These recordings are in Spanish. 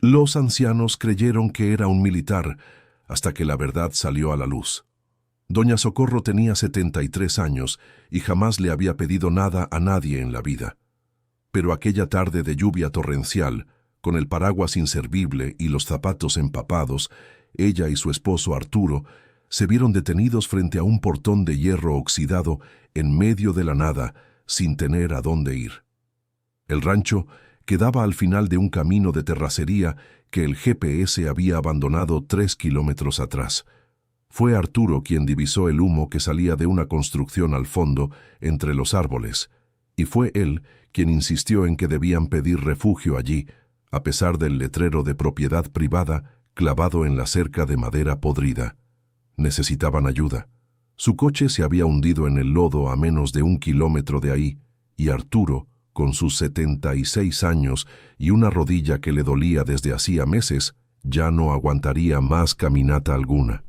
Los ancianos creyeron que era un militar hasta que la verdad salió a la luz. Doña Socorro tenía 73 años y jamás le había pedido nada a nadie en la vida. Pero aquella tarde de lluvia torrencial, con el paraguas inservible y los zapatos empapados, ella y su esposo Arturo se vieron detenidos frente a un portón de hierro oxidado en medio de la nada, sin tener a dónde ir. El rancho quedaba al final de un camino de terracería que el GPS había abandonado 3 kilómetros atrás. Fue Arturo quien divisó el humo que salía de una construcción al fondo, entre los árboles, y fue él quien insistió en que debían pedir refugio allí, a pesar del letrero de propiedad privada clavado en la cerca de madera podrida. Necesitaban ayuda. Su coche se había hundido en el lodo a menos de 1 kilómetro de ahí, y Arturo, con sus 76 años y una rodilla que le dolía desde hacía meses, ya no aguantaría más caminata alguna.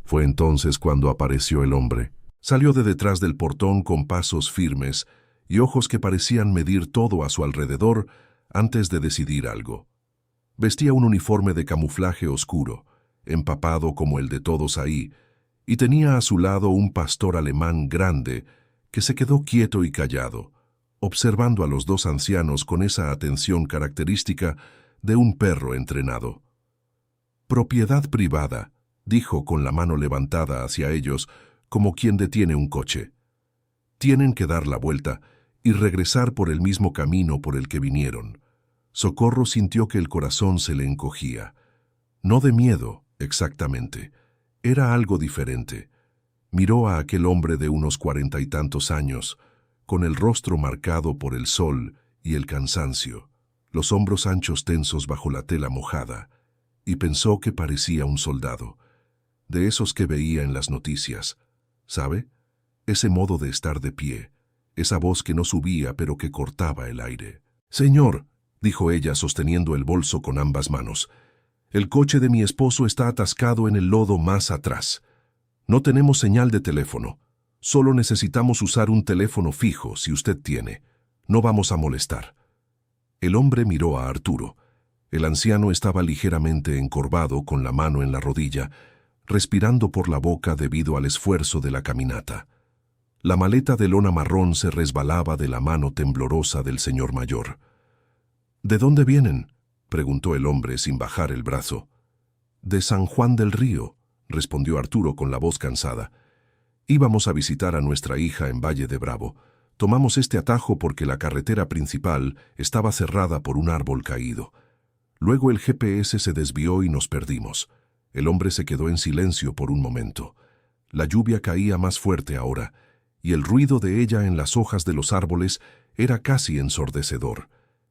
Fue entonces cuando apareció el hombre. Salió de detrás del portón con pasos firmes y ojos que parecían medir todo a su alrededor antes de decidir algo. Vestía un uniforme de camuflaje oscuro, empapado como el de todos ahí, y tenía a su lado un pastor alemán grande que se quedó quieto y callado, observando a los dos ancianos con esa atención característica de un perro entrenado. «Propiedad privada», dijo con la mano levantada hacia ellos, como quien detiene un coche. «Tienen que dar la vuelta y regresar por el mismo camino por el que vinieron». Socorro sintió que el corazón se le encogía. No de miedo, exactamente. Era algo diferente. Miró a aquel hombre de unos 40 y tantos años, con el rostro marcado por el sol y el cansancio, los hombros anchos tensos bajo la tela mojada, y pensó que parecía un soldado, de esos que veía en las noticias. ¿Sabe? Ese modo de estar de pie, esa voz que no subía pero que cortaba el aire. «Señor», dijo ella sosteniendo el bolso con ambas manos, «el coche de mi esposo está atascado en el lodo más atrás. No tenemos señal de teléfono. Solo necesitamos usar un teléfono fijo, si usted tiene. No vamos a molestar». El hombre miró a Arturo. El anciano estaba ligeramente encorvado con la mano en la rodilla, respirando por la boca debido al esfuerzo de la caminata. La maleta de lona marrón se resbalaba de la mano temblorosa del señor mayor. «¿De dónde vienen?», preguntó el hombre sin bajar el brazo. «De San Juan del Río», respondió Arturo con la voz cansada. «Íbamos a visitar a nuestra hija en Valle de Bravo. Tomamos este atajo porque la carretera principal estaba cerrada por un árbol caído. Luego el GPS se desvió y nos perdimos». El hombre se quedó en silencio por un momento. La lluvia caía más fuerte ahora, y el ruido de ella en las hojas de los árboles era casi ensordecedor.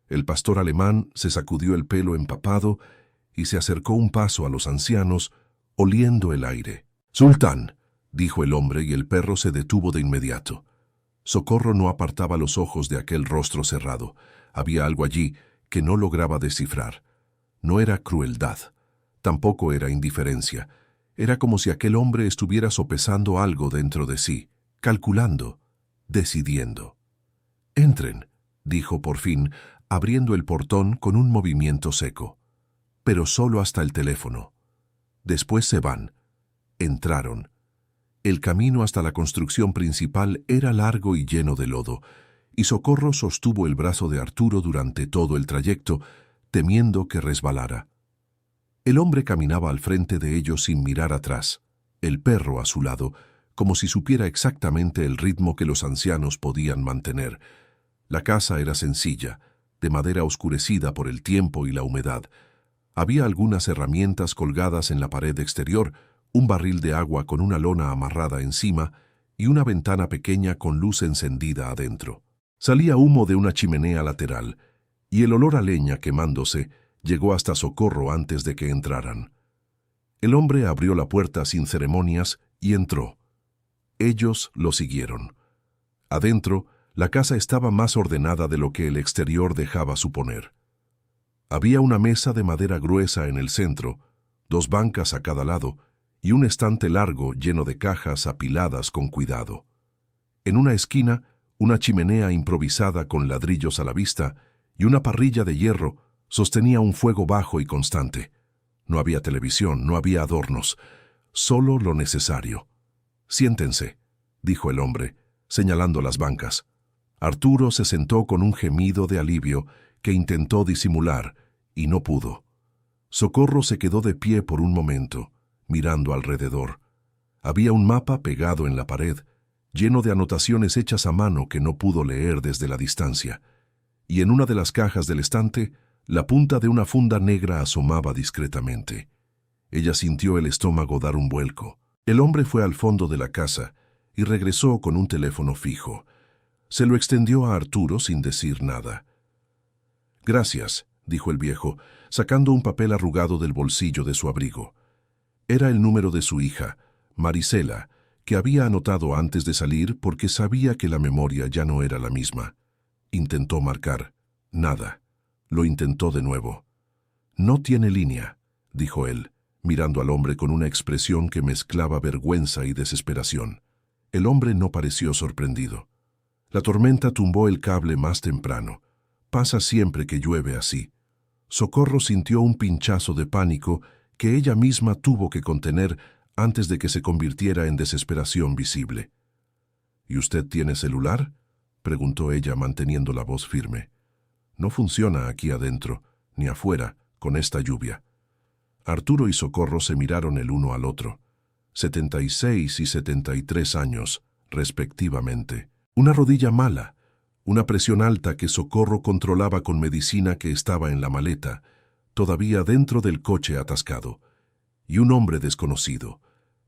El pastor alemán se sacudió el pelo empapado y se acercó un paso a los ancianos, oliendo el aire. «Sultán», dijo el hombre, y el perro se detuvo de inmediato. Socorro no apartaba los ojos de aquel rostro cerrado. Había algo allí que no lograba descifrar. No era crueldad, tampoco era indiferencia. Era como si aquel hombre estuviera sopesando algo dentro de sí, calculando, decidiendo. «Entren», dijo por fin, abriendo el portón con un movimiento seco. «Pero solo hasta el teléfono. Después se van». Entraron. El camino hasta la construcción principal era largo y lleno de lodo, y Socorro sostuvo el brazo de Arturo durante todo el trayecto, temiendo que resbalara. El hombre caminaba al frente de ellos sin mirar atrás, el perro a su lado, como si supiera exactamente el ritmo que los ancianos podían mantener. La casa era sencilla, de madera oscurecida por el tiempo y la humedad. Había algunas herramientas colgadas en la pared exterior, un barril de agua con una lona amarrada encima y una ventana pequeña con luz encendida adentro. Salía humo de una chimenea lateral, y el olor a leña quemándose llegó hasta Socorro antes de que entraran. El hombre abrió la puerta sin ceremonias y entró. Ellos lo siguieron. Adentro, la casa estaba más ordenada de lo que el exterior dejaba suponer. Había una mesa de madera gruesa en el centro, 2 bancas a cada lado, y un estante largo lleno de cajas apiladas con cuidado. En una esquina, una chimenea improvisada con ladrillos a la vista y una parrilla de hierro Sostenía un fuego bajo y constante. No había televisión, no había adornos, solo lo necesario. «Siéntense», dijo el hombre, señalando las bancas. Arturo se sentó con un gemido de alivio que intentó disimular, y no pudo. Socorro se quedó de pie por un momento, mirando alrededor. Había un mapa pegado en la pared, lleno de anotaciones hechas a mano que no pudo leer desde la distancia, y en una de las cajas del estante, la punta de una funda negra asomaba discretamente. Ella sintió el estómago dar un vuelco. El hombre fue al fondo de la casa y regresó con un teléfono fijo. Se lo extendió a Arturo sin decir nada. «Gracias», dijo el viejo, sacando un papel arrugado del bolsillo de su abrigo. Era el número de su hija, Marisela, que había anotado antes de salir porque sabía que la memoria ya no era la misma. Intentó marcar. Nada. Lo intentó de nuevo. «No tiene línea», dijo él, mirando al hombre con una expresión que mezclaba vergüenza y desesperación. El hombre no pareció sorprendido. «La tormenta tumbó el cable más temprano. Pasa siempre que llueve así». Socorro sintió un pinchazo de pánico que ella misma tuvo que contener antes de que se convirtiera en desesperación visible. «¿Y usted tiene celular?», preguntó ella manteniendo la voz firme. «No funciona aquí adentro, ni afuera, con esta lluvia». Arturo y Socorro se miraron el uno al otro. 76 y 73 años, respectivamente. Una rodilla mala, una presión alta que Socorro controlaba con medicina que estaba en la maleta, todavía dentro del coche atascado, y un hombre desconocido,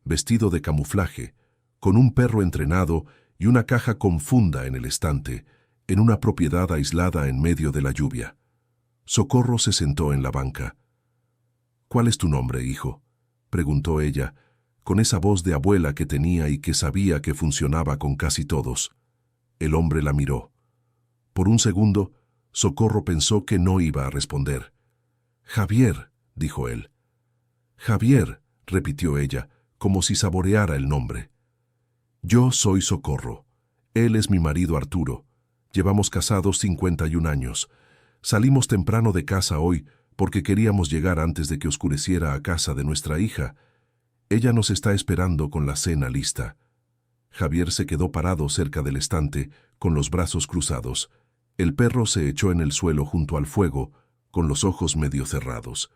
vestido de camuflaje, con un perro entrenado y una caja con funda en el estante, en una propiedad aislada en medio de la lluvia. Socorro se sentó en la banca. «¿Cuál es tu nombre, hijo?», preguntó ella, con esa voz de abuela que tenía y que sabía que funcionaba con casi todos. El hombre la miró. Por un segundo, Socorro pensó que no iba a responder. «Javier», dijo él. «Javier», repitió ella, como si saboreara el nombre. «Yo soy Socorro. Él es mi marido Arturo. Llevamos casados 51 años. Salimos temprano de casa hoy porque queríamos llegar antes de que oscureciera a casa de nuestra hija. Ella nos está esperando con la cena lista». Javier se quedó parado cerca del estante, con los brazos cruzados. El perro se echó en el suelo junto al fuego, con los ojos medio cerrados.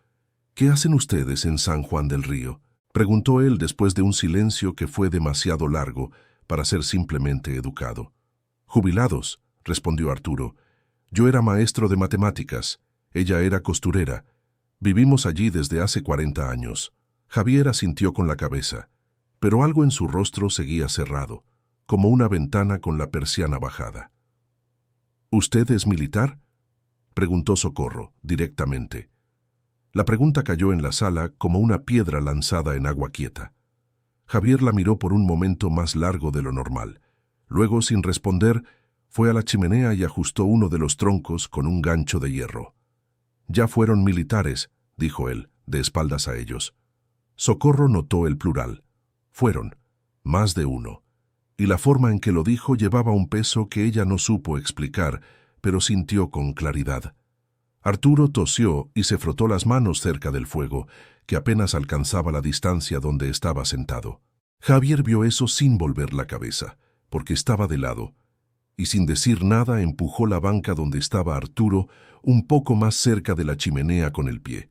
«¿Qué hacen ustedes en San Juan del Río?», preguntó él después de un silencio que fue demasiado largo para ser simplemente educado. «Jubilados», respondió Arturo. «Yo era maestro de matemáticas. Ella era costurera. Vivimos allí desde hace 40 años». Javier asintió con la cabeza, pero algo en su rostro seguía cerrado, como una ventana con la persiana bajada. «¿Usted es militar?», preguntó Socorro, directamente. La pregunta cayó en la sala como una piedra lanzada en agua quieta. Javier la miró por un momento más largo de lo normal. Luego, sin responder, fue a la chimenea y ajustó uno de los troncos con un gancho de hierro. «Ya fueron militares», dijo él, de espaldas a ellos. Socorro notó el plural. Fueron, más de uno. Y la forma en que lo dijo llevaba un peso que ella no supo explicar, pero sintió con claridad. Arturo tosió y se frotó las manos cerca del fuego, que apenas alcanzaba la distancia donde estaba sentado. Javier vio eso sin volver la cabeza, porque estaba de lado, y sin decir nada empujó la banca donde estaba Arturo un poco más cerca de la chimenea con el pie.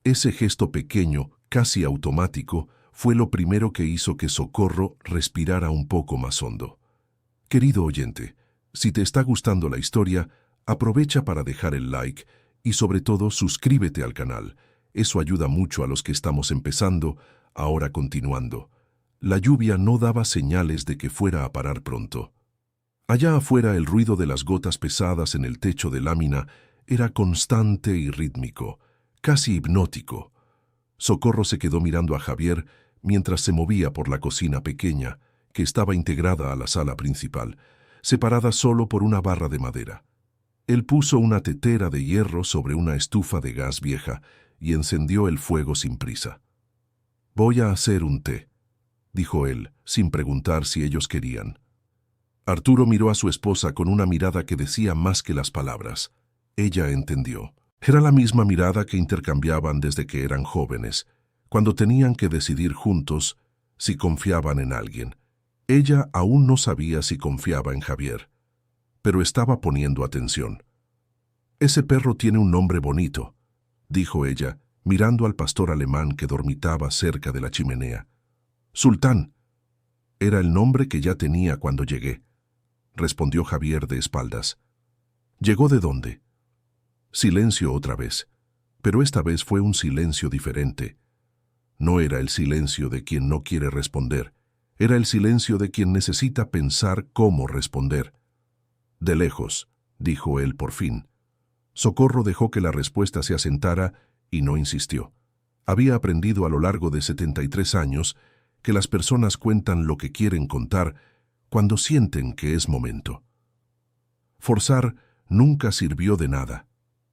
Ese gesto pequeño, casi automático, fue lo primero que hizo que Socorro respirara un poco más hondo. Querido oyente, si te está gustando la historia, aprovecha para dejar el like y sobre todo suscríbete al canal. Eso ayuda mucho a los que estamos empezando, ahora continuando. La lluvia no daba señales de que fuera a parar pronto. Allá afuera el ruido de las gotas pesadas en el techo de lámina era constante y rítmico, casi hipnótico. Socorro se quedó mirando a Javier mientras se movía por la cocina pequeña, que estaba integrada a la sala principal, separada solo por una barra de madera. Él puso una tetera de hierro sobre una estufa de gas vieja y encendió el fuego sin prisa. «Voy a hacer un té», dijo él, sin preguntar si ellos querían. Arturo miró a su esposa con una mirada que decía más que las palabras. Ella entendió. Era la misma mirada que intercambiaban desde que eran jóvenes, cuando tenían que decidir juntos si confiaban en alguien. Ella aún no sabía si confiaba en Javier, pero estaba poniendo atención. «Ese perro tiene un nombre bonito», dijo ella, mirando al pastor alemán que dormitaba cerca de la chimenea. «Sultán». Era el nombre que ya tenía cuando llegué, respondió Javier de espaldas. «¿Llegó de dónde?» Silencio otra vez, pero esta vez fue un silencio diferente. No era el silencio de quien no quiere responder, era el silencio de quien necesita pensar cómo responder. «De lejos», dijo él por fin. Socorro dejó que la respuesta se asentara y no insistió. Había aprendido a lo largo de 73 años que las personas cuentan lo que quieren contar cuando sienten que es momento. Forzar nunca sirvió de nada,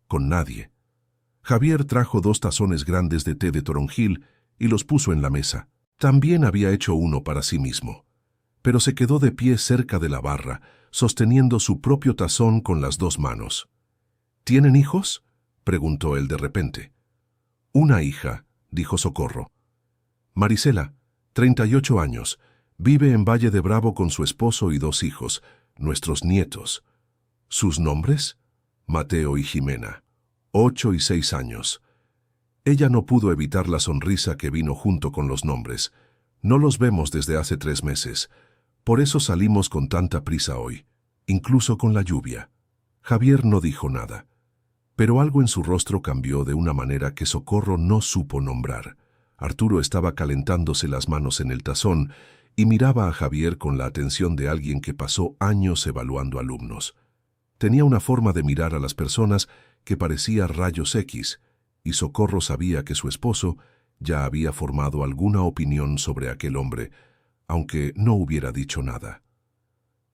con nadie. Javier trajo 2 tazones grandes de té de toronjil y los puso en la mesa. También había hecho uno para sí mismo, pero se quedó de pie cerca de la barra, sosteniendo su propio tazón con las 2 manos. «¿Tienen hijos?», preguntó él de repente. «Una hija», dijo Socorro. «Marisela, 38 años, vive en Valle de Bravo con su esposo y 2 hijos, nuestros nietos. ¿Sus nombres?». «Mateo y Jimena, 8 y 6 años». Ella no pudo evitar la sonrisa que vino junto con los nombres. «No los vemos desde hace 3 meses. Por eso salimos con tanta prisa hoy, incluso con la lluvia». Javier no dijo nada, pero algo en su rostro cambió de una manera que Socorro no supo nombrar. Arturo estaba calentándose las manos en el tazón y miraba a Javier con la atención de alguien que pasó años evaluando alumnos. Tenía una forma de mirar a las personas que parecía rayos X, y Socorro sabía que su esposo ya había formado alguna opinión sobre aquel hombre, aunque no hubiera dicho nada.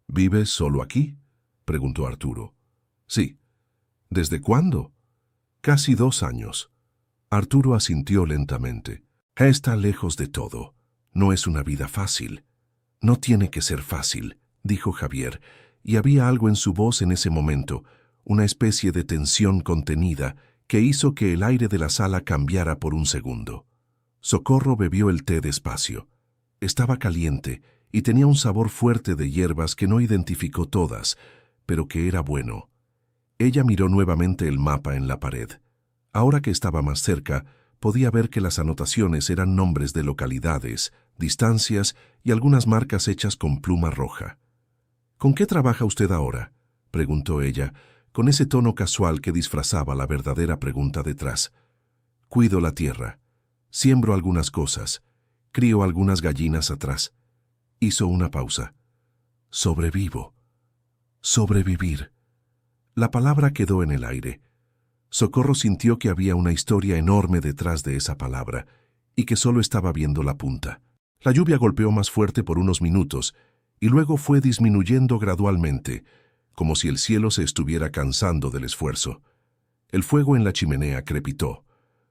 «¿Vives solo aquí?», preguntó Arturo. «Sí». «¿Desde cuándo?». «Casi 2 años». Arturo asintió lentamente. «Está lejos de todo. No es una vida fácil». «No tiene que ser fácil», dijo Javier, y había algo en su voz en ese momento, una especie de tensión contenida que hizo que el aire de la sala cambiara por un segundo. Socorro bebió el té despacio. Estaba caliente y tenía un sabor fuerte de hierbas que no identificó todas, pero que era bueno. Ella miró nuevamente el mapa en la pared. Ahora que estaba más cerca, podía ver que las anotaciones eran nombres de localidades, distancias y algunas marcas hechas con pluma roja. «¿Con qué trabaja usted ahora?», preguntó ella, con ese tono casual que disfrazaba la verdadera pregunta detrás. «Cuido la tierra. Siembro algunas cosas. Crío algunas gallinas atrás». Hizo una pausa. «Sobrevivo». «Sobrevivir». La palabra quedó en el aire. Socorro sintió que había una historia enorme detrás de esa palabra y que solo estaba viendo la punta. La lluvia golpeó más fuerte por unos minutos y luego fue disminuyendo gradualmente, como si el cielo se estuviera cansando del esfuerzo. El fuego en la chimenea crepitó.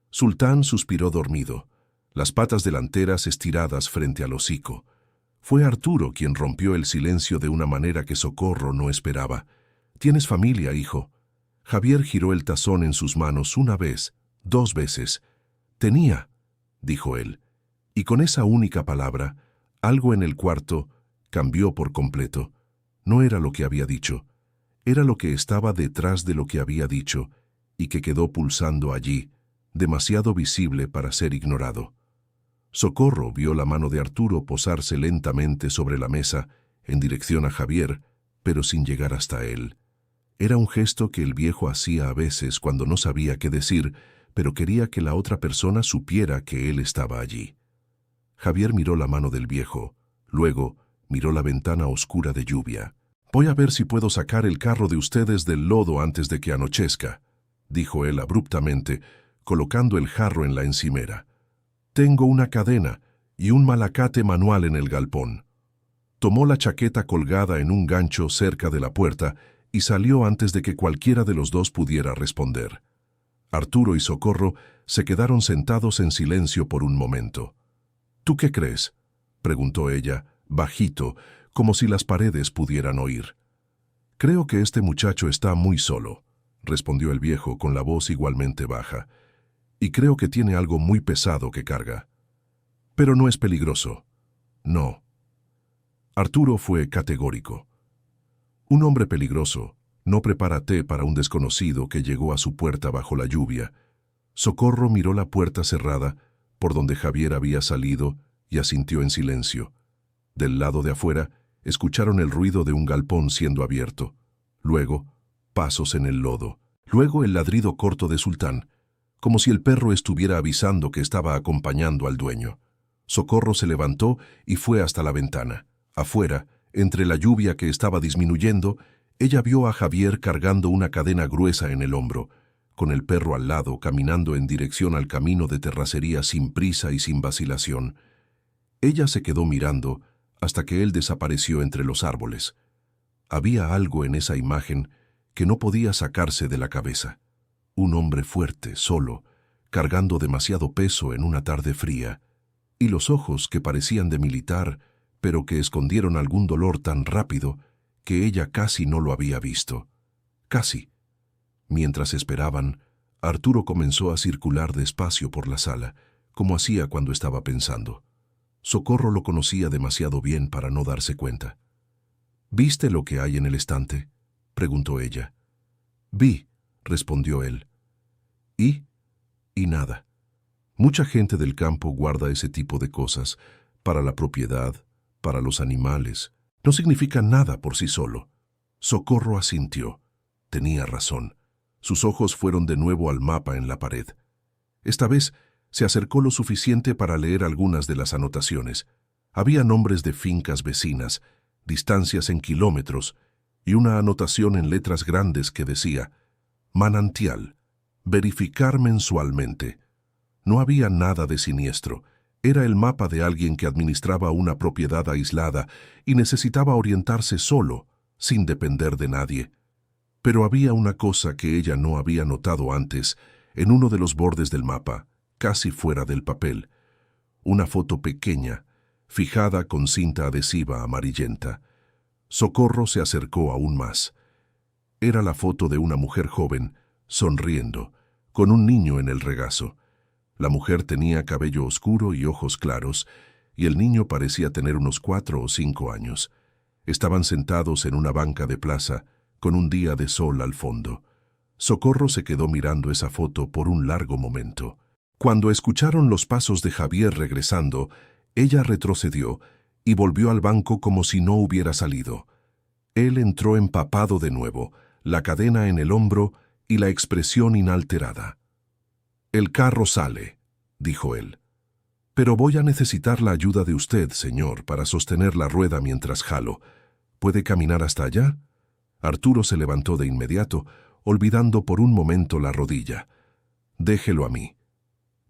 Sultán suspiró dormido, las patas delanteras estiradas frente al hocico. Fue Arturo quien rompió el silencio de una manera que Socorro no esperaba. «¿Tienes familia, hijo?». Javier giró el tazón en sus manos 1 vez, 2 veces. «Tenía», dijo él, y con esa única palabra, algo en el cuarto cambió por completo. No era lo que había dicho, era lo que estaba detrás de lo que había dicho y que quedó pulsando allí, demasiado visible para ser ignorado. Socorro vio la mano de Arturo posarse lentamente sobre la mesa en dirección a Javier, pero sin llegar hasta él. Era un gesto que el viejo hacía a veces cuando no sabía qué decir, pero quería que la otra persona supiera que él estaba allí. Javier miró la mano del viejo, luego miró la ventana oscura de lluvia. «Voy a ver si puedo sacar el carro de ustedes del lodo antes de que anochezca», dijo él abruptamente, colocando el jarro en la encimera. «Tengo una cadena y un malacate manual en el galpón». Tomó la chaqueta colgada en un gancho cerca de la puerta y salió antes de que cualquiera de los 2 pudiera responder. Arturo y Socorro se quedaron sentados en silencio por un momento. «¿Tú qué crees?», preguntó ella, bajito, como si las paredes pudieran oír. «Creo que este muchacho está muy solo. respondió el viejo con la voz igualmente baja, y creo que tiene algo muy pesado que carga. Pero no es peligroso. No. Arturo fue categórico. Un hombre peligroso no prepara té para un desconocido que llegó a su puerta bajo la lluvia. Socorro miró la puerta cerrada por donde Javier había salido y asintió en silencio. Del lado de afuera, escucharon el ruido de un galpón siendo abierto. Luego, pasos en el lodo. Luego el ladrido corto de Sultán, como si el perro estuviera avisando que estaba acompañando al dueño. Socorro se levantó y fue hasta la ventana. Afuera, entre la lluvia que estaba disminuyendo, ella vio a Javier cargando una cadena gruesa en el hombro, con el perro al lado, caminando en dirección al camino de terracería sin prisa y sin vacilación. Ella se quedó mirando hasta que él desapareció entre los árboles. Había algo en esa imagen que no podía sacarse de la cabeza. Un hombre fuerte, solo, cargando demasiado peso en una tarde fría, y los ojos que parecían de militar, pero que escondieron algún dolor tan rápido que ella casi no lo había visto. Casi. Mientras esperaban, Arturo comenzó a circular despacio por la sala, como hacía cuando estaba pensando. Socorro lo conocía demasiado bien para no darse cuenta. —¿Viste lo que hay en el estante? —preguntó ella. —Vi —respondió él. —¿Y? Y nada. Mucha gente del campo guarda ese tipo de cosas, para la propiedad, para los animales. No significa nada por sí solo. Socorro asintió. Tenía razón. Sus ojos fueron de nuevo al mapa en la pared. Esta vez se acercó lo suficiente para leer algunas de las anotaciones. Había nombres de fincas vecinas, distancias en kilómetros, y una anotación en letras grandes que decía: manantial, verificar mensualmente. No había nada de siniestro. Era el mapa de alguien que administraba una propiedad aislada y necesitaba orientarse solo, sin depender de nadie. Pero había una cosa que ella no había notado antes, en uno de los bordes del mapa, casi fuera del papel. Una foto pequeña, fijada con cinta adhesiva amarillenta. Socorro se acercó aún más. Era la foto de una mujer joven, sonriendo, con un niño en el regazo. La mujer tenía cabello oscuro y ojos claros, y el niño parecía tener unos 4 o 5 años. Estaban sentados en una banca de plaza, con un día de sol al fondo. Socorro se quedó mirando esa foto por un largo momento. Cuando escucharon los pasos de Javier regresando, ella retrocedió y volvió al banco como si no hubiera salido. Él entró empapado de nuevo, la cadena en el hombro y la expresión inalterada. «El carro sale», dijo él. «Pero voy a necesitar la ayuda de usted, señor, para sostener la rueda mientras jalo. ¿Puede caminar hasta allá?» Arturo se levantó de inmediato, olvidando por un momento la rodilla. «Déjelo a mí».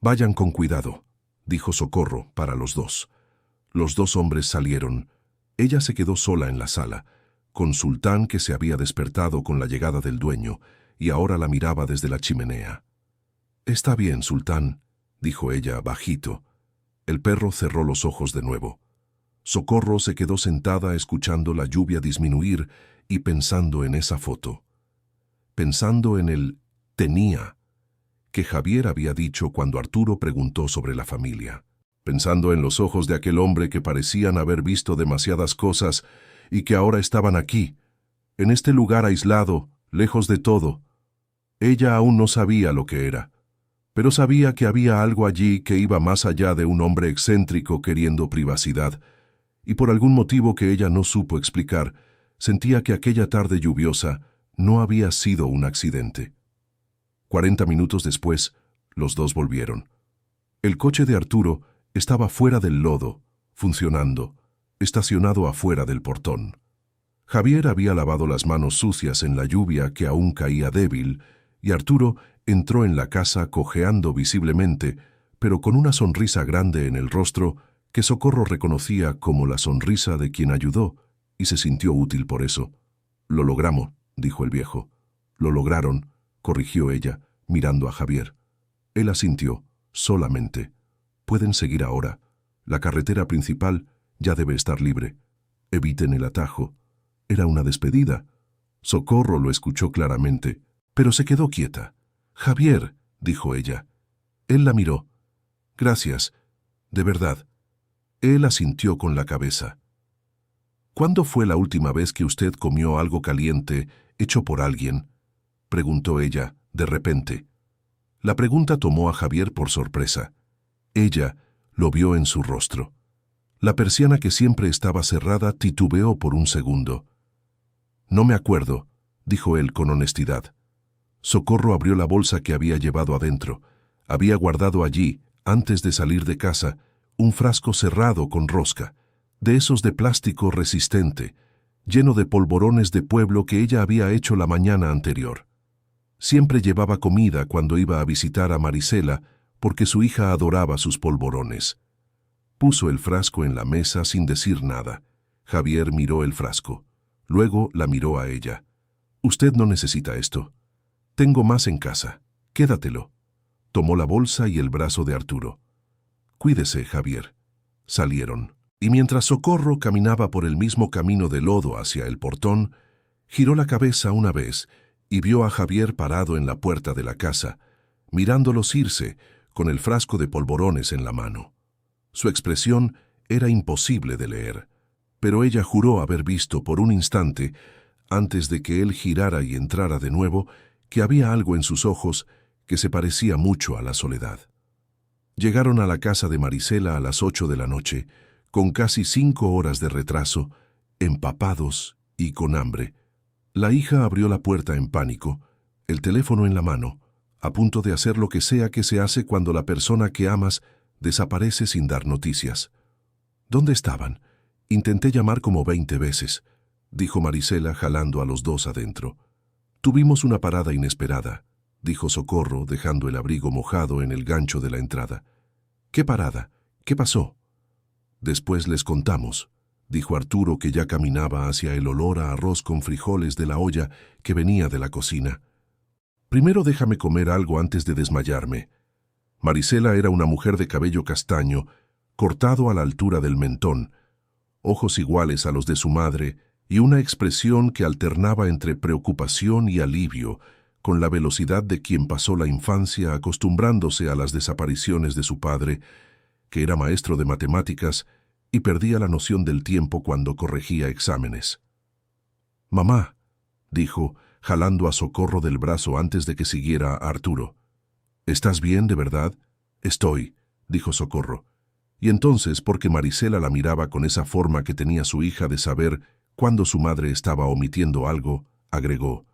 «Vayan con cuidado», dijo Socorro para los dos. Los dos hombres salieron. Ella se quedó sola en la sala, con Sultán, que se había despertado con la llegada del dueño y ahora la miraba desde la chimenea. «Está bien, Sultán», dijo ella bajito. El perro cerró los ojos de nuevo. Socorro se quedó sentada escuchando la lluvia disminuir y pensando en esa foto. Pensando en el «tenía» que Javier había dicho cuando Arturo preguntó sobre la familia. Pensando en los ojos de aquel hombre que parecían haber visto demasiadas cosas y que ahora estaban aquí, en este lugar aislado, lejos de todo. Ella aún no sabía lo que era, pero sabía que había algo allí que iba más allá de un hombre excéntrico queriendo privacidad, y por algún motivo que ella no supo explicar, sentía que aquella tarde lluviosa no había sido un accidente. 40 minutos después, los dos volvieron. El coche de Arturo estaba fuera del lodo, funcionando, estacionado afuera del portón. Javier había lavado las manos sucias en la lluvia que aún caía débil, y Arturo entró en la casa cojeando visiblemente, pero con una sonrisa grande en el rostro que Socorro reconocía como la sonrisa de quien ayudó, y se sintió útil por eso. «Lo logramos», dijo el viejo. «Lo lograron», corrigió ella, mirando a Javier. Él asintió, solamente. «Pueden seguir ahora. La carretera principal ya debe estar libre. Eviten el atajo». Era una despedida. Socorro lo escuchó claramente. Pero se quedó quieta. «Javier», dijo ella. Él la miró. «Gracias, de verdad». Él asintió con la cabeza. «¿Cuándo fue la última vez que usted comió algo caliente hecho por alguien?», preguntó ella, de repente. La pregunta tomó a Javier por sorpresa. Ella lo vio en su rostro. La persiana que siempre estaba cerrada titubeó por un segundo. «No me acuerdo», dijo él con honestidad. Socorro abrió la bolsa que había llevado adentro. Había guardado allí, antes de salir de casa, un frasco cerrado con rosca, de esos de plástico resistente, lleno de polvorones de pueblo que ella había hecho la mañana anterior. Siempre llevaba comida cuando iba a visitar a Marisela, porque su hija adoraba sus polvorones. Puso el frasco en la mesa sin decir nada. Javier miró el frasco. Luego la miró a ella. «Usted no necesita esto. Tengo más en casa. Quédatelo». Tomó la bolsa y el brazo de Arturo. «Cuídese, Javier». Salieron. Y mientras Socorro caminaba por el mismo camino de lodo hacia el portón, giró la cabeza una vez y vio a Javier parado en la puerta de la casa, mirándolos irse, con el frasco de polvorones en la mano. Su expresión era imposible de leer, pero ella juró haber visto por un instante, antes de que él girara y entrara de nuevo, que había algo en sus ojos que se parecía mucho a la soledad. Llegaron a la casa de Marisela a las 8 de la noche, con casi 5 horas de retraso, empapados y con hambre. La hija abrió la puerta en pánico, el teléfono en la mano, a punto de hacer lo que sea que se hace cuando la persona que amas desaparece sin dar noticias. «¿Dónde estaban? Intenté llamar como 20 veces», dijo Marisela jalando a los dos adentro. «Tuvimos una parada inesperada», dijo Socorro dejando el abrigo mojado en el gancho de la entrada. «¿Qué parada? ¿Qué pasó?» «Después les contamos», dijo Arturo, que ya caminaba hacia el olor a arroz con frijoles de la olla que venía de la cocina. «Primero déjame comer algo antes de desmayarme». Marisela era una mujer de cabello castaño, cortado a la altura del mentón, ojos iguales a los de su madre y una expresión que alternaba entre preocupación y alivio, con la velocidad de quien pasó la infancia acostumbrándose a las desapariciones de su padre, que era maestro de matemáticas y perdía la noción del tiempo cuando corregía exámenes. «Mamá», dijo, jalando a Socorro del brazo antes de que siguiera a Arturo. «¿Estás bien, de verdad?» «Estoy», dijo Socorro. Y entonces, porque Marisela la miraba con esa forma que tenía su hija de saber cuándo su madre estaba omitiendo algo, agregó: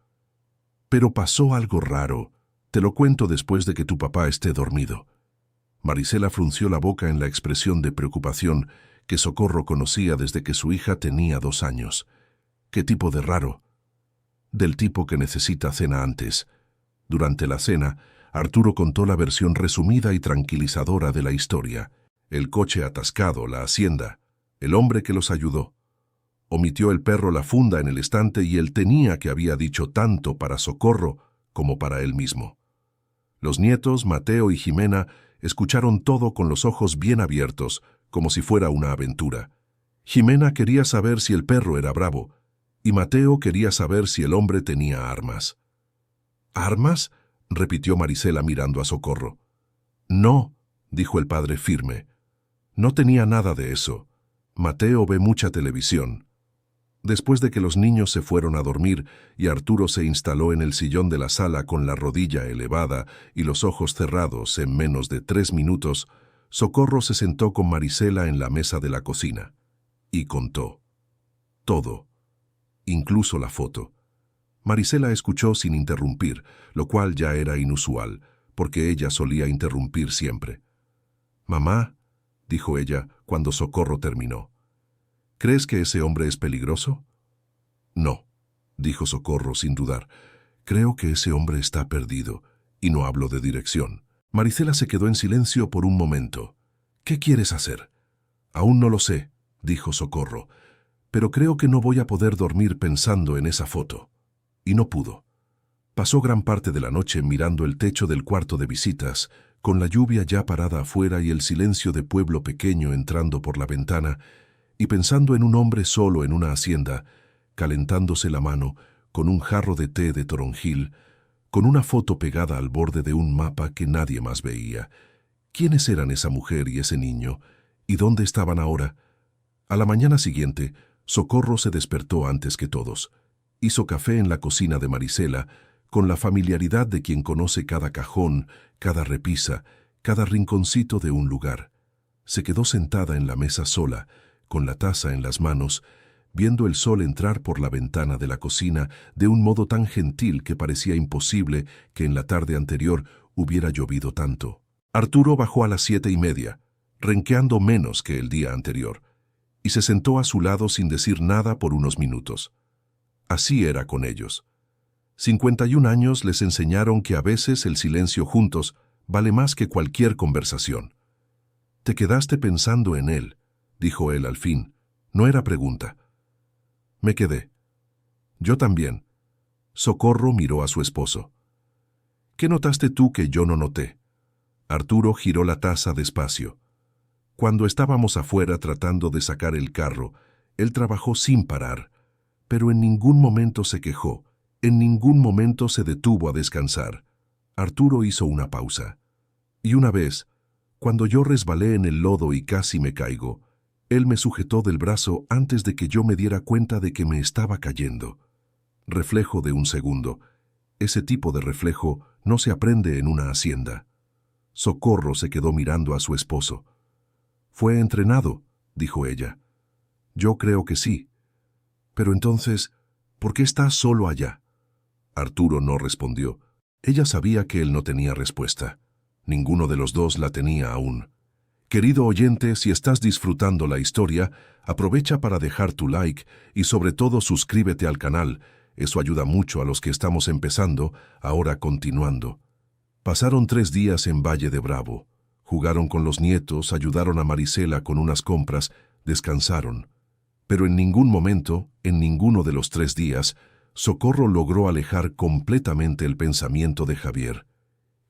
«Pero pasó algo raro. Te lo cuento después de que tu papá esté dormido». Marisela frunció la boca en la expresión de preocupación que Socorro conocía desde que su hija tenía 2 años. «¿Qué tipo de raro?» «Del tipo que necesita cena antes». Durante la cena, Arturo contó la versión resumida y tranquilizadora de la historia: el coche atascado, la hacienda, el hombre que los ayudó. Omitió el perro la funda en el estante y él tenía que había dicho tanto para Socorro como para él mismo. Los nietos, Mateo y Jimena, escucharon todo con los ojos bien abiertos, como si fuera una aventura. Jimena quería saber si el perro era bravo, y Mateo quería saber si el hombre tenía armas. «¿Armas?», repitió Marisela mirando a Socorro. «No», dijo el padre firme. «No tenía nada de eso. Mateo ve mucha televisión». Después de que los niños se fueron a dormir y Arturo se instaló en el sillón de la sala con la rodilla elevada y los ojos cerrados en menos de 3 minutos, Socorro se sentó con Marisela en la mesa de la cocina y contó. Todo, incluso la foto. Marisela escuchó sin interrumpir, lo cual ya era inusual, porque ella solía interrumpir siempre. «Mamá», dijo ella cuando Socorro terminó, «¿crees que ese hombre es peligroso?» «No», dijo Socorro sin dudar. «Creo que ese hombre está perdido, y no hablo de dirección». Marisela se quedó en silencio por un momento. «¿Qué quieres hacer?» «Aún no lo sé», dijo Socorro, «pero creo que no voy a poder dormir pensando en esa foto». Y no pudo. Pasó gran parte de la noche mirando el techo del cuarto de visitas, con la lluvia ya parada afuera y el silencio de pueblo pequeño entrando por la ventana, y pensando en un hombre solo en una hacienda, calentándose la mano con un jarro de té de toronjil, con una foto pegada al borde de un mapa que nadie más veía. ¿Quiénes eran esa mujer y ese niño? ¿Y dónde estaban ahora? A la mañana siguiente, Socorro se despertó antes que todos. Hizo café en la cocina de Marisela, con la familiaridad de quien conoce cada cajón, cada repisa, cada rinconcito de un lugar. Se quedó sentada en la mesa sola, con la taza en las manos, viendo el sol entrar por la ventana de la cocina de un modo tan gentil que parecía imposible que en la tarde anterior hubiera llovido tanto. Arturo bajó a las 7:30, renqueando menos que el día anterior, y se sentó a su lado sin decir nada por unos minutos. Así era con ellos. 51 años les enseñaron que a veces el silencio juntos vale más que cualquier conversación. «Te quedaste pensando en él», dijo él al fin. No era pregunta. Me quedé. Yo también. Socorro miró a su esposo. ¿Qué notaste tú que yo no noté? Arturo giró la taza despacio. Cuando estábamos afuera tratando de sacar el carro, él trabajó sin parar, pero en ningún momento se quejó, en ningún momento se detuvo a descansar. Arturo hizo una pausa. Y una vez, cuando yo resbalé en el lodo y casi me caigo, él me sujetó del brazo antes de que yo me diera cuenta de que me estaba cayendo. Reflejo de un segundo. Ese tipo de reflejo no se aprende en una hacienda. Socorro se quedó mirando a su esposo. «¿Fue entrenado?», dijo ella. «Yo creo que sí. Pero entonces, ¿por qué estás solo allá?». Arturo no respondió. Ella sabía que él no tenía respuesta. Ninguno de los dos la tenía aún. Querido oyente, si estás disfrutando la historia, aprovecha para dejar tu like y sobre todo suscríbete al canal. Eso ayuda mucho a los que estamos empezando, ahora continuando. Pasaron 3 días en Valle de Bravo. Jugaron con los nietos, ayudaron a Marisela con unas compras, descansaron. Pero en ningún momento, en ninguno de los 3 días, Socorro logró alejar completamente el pensamiento de Javier.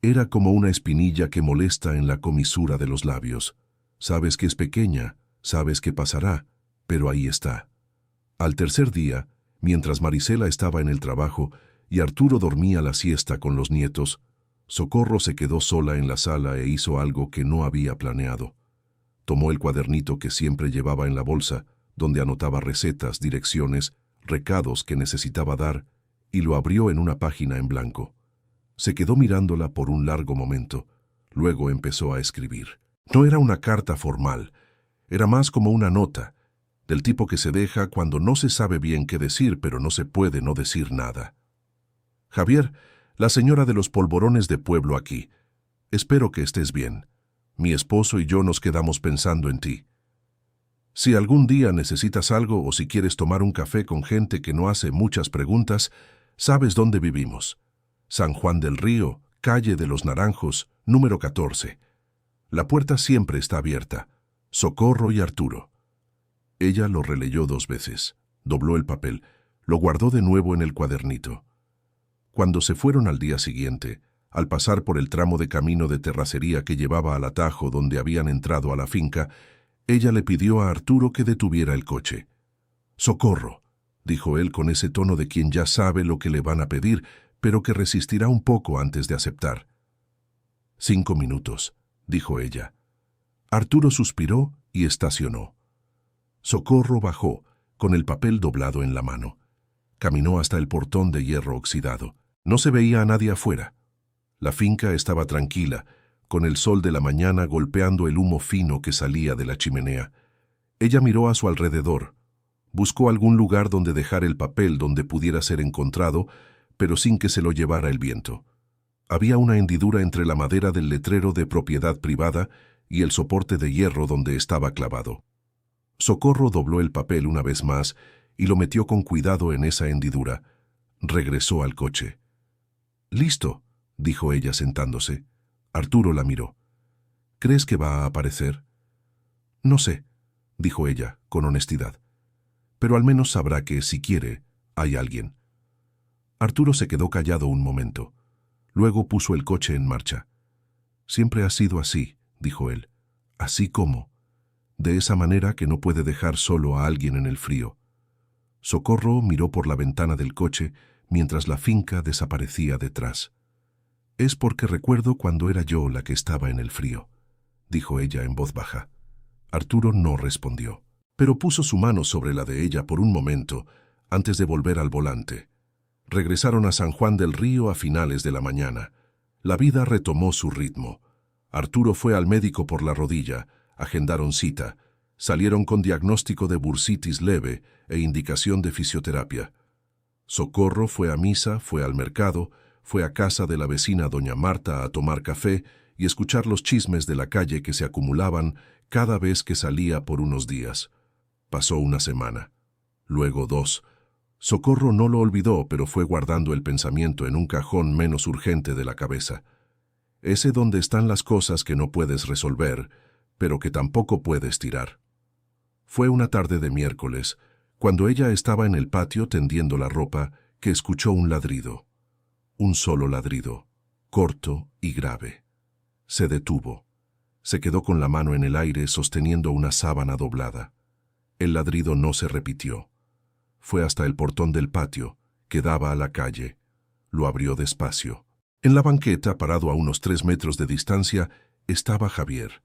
Era como una espinilla que molesta en la comisura de los labios. Sabes que es pequeña, sabes que pasará, pero ahí está. Al tercer día, mientras Marisela estaba en el trabajo y Arturo dormía la siesta con los nietos, Socorro se quedó sola en la sala e hizo algo que no había planeado. Tomó el cuadernito que siempre llevaba en la bolsa, donde anotaba recetas, direcciones, recados que necesitaba dar, y lo abrió en una página en blanco. Se quedó mirándola por un largo momento. Luego empezó a escribir. No era una carta formal, era más como una nota, del tipo que se deja cuando no se sabe bien qué decir, pero no se puede no decir nada. Javier, la señora de los polvorones de pueblo aquí. Espero que estés bien. Mi esposo y yo nos quedamos pensando en ti. Si algún día necesitas algo o si quieres tomar un café con gente que no hace muchas preguntas, sabes dónde vivimos. San Juan del Río, calle de los Naranjos, número 14. La puerta siempre está abierta. Socorro y Arturo. Ella lo releyó 2 veces, dobló el papel, lo guardó de nuevo en el cuadernito. Cuando se fueron al día siguiente, al pasar por el tramo de camino de terracería que llevaba al atajo donde habían entrado a la finca, ella le pidió a Arturo que detuviera el coche. «Socorro», dijo él con ese tono de quien ya sabe lo que le van a pedir, pero que resistirá un poco antes de aceptar. «5 minutos», dijo ella. Arturo suspiró y estacionó. Socorro bajó, con el papel doblado en la mano. Caminó hasta el portón de hierro oxidado. No se veía a nadie afuera. La finca estaba tranquila, con el sol de la mañana golpeando el humo fino que salía de la chimenea. Ella miró a su alrededor. Buscó algún lugar donde dejar el papel donde pudiera ser encontrado, pero sin que se lo llevara el viento. Había una hendidura entre la madera del letrero de propiedad privada y el soporte de hierro donde estaba clavado. Socorro dobló el papel una vez más y lo metió con cuidado en esa hendidura. Regresó al coche. «Listo», dijo ella sentándose. Arturo la miró. «¿Crees que va a aparecer?» «No sé», dijo ella, con honestidad. «Pero al menos sabrá que, si quiere, hay alguien». Arturo se quedó callado un momento. Luego puso el coche en marcha. «Siempre ha sido así», dijo él. «Así como. De esa manera que no puede dejar solo a alguien en el frío». Socorro miró por la ventana del coche mientras la finca desaparecía detrás. «Es porque recuerdo cuando era yo la que estaba en el frío», dijo ella en voz baja. Arturo no respondió, pero puso su mano sobre la de ella por un momento antes de volver al volante. Regresaron a San Juan del Río a finales de la mañana. La vida retomó su ritmo. Arturo fue al médico por la rodilla, agendaron cita, salieron con diagnóstico de bursitis leve e indicación de fisioterapia. Socorro fue a misa, fue al mercado, fue a casa de la vecina doña Marta a tomar café y escuchar los chismes de la calle que se acumulaban cada vez que salía por unos días. Pasó una semana, luego 2. Socorro no lo olvidó, pero fue guardando el pensamiento en un cajón menos urgente de la cabeza. Ese donde están las cosas que no puedes resolver, pero que tampoco puedes tirar. Fue una tarde de miércoles, cuando ella estaba en el patio tendiendo la ropa, que escuchó un ladrido. Un solo ladrido, corto y grave. Se detuvo. Se quedó con la mano en el aire sosteniendo una sábana doblada. El ladrido no se repitió. Fue hasta el portón del patio, que daba a la calle. Lo abrió despacio. En la banqueta, parado a unos 3 metros de distancia, estaba Javier,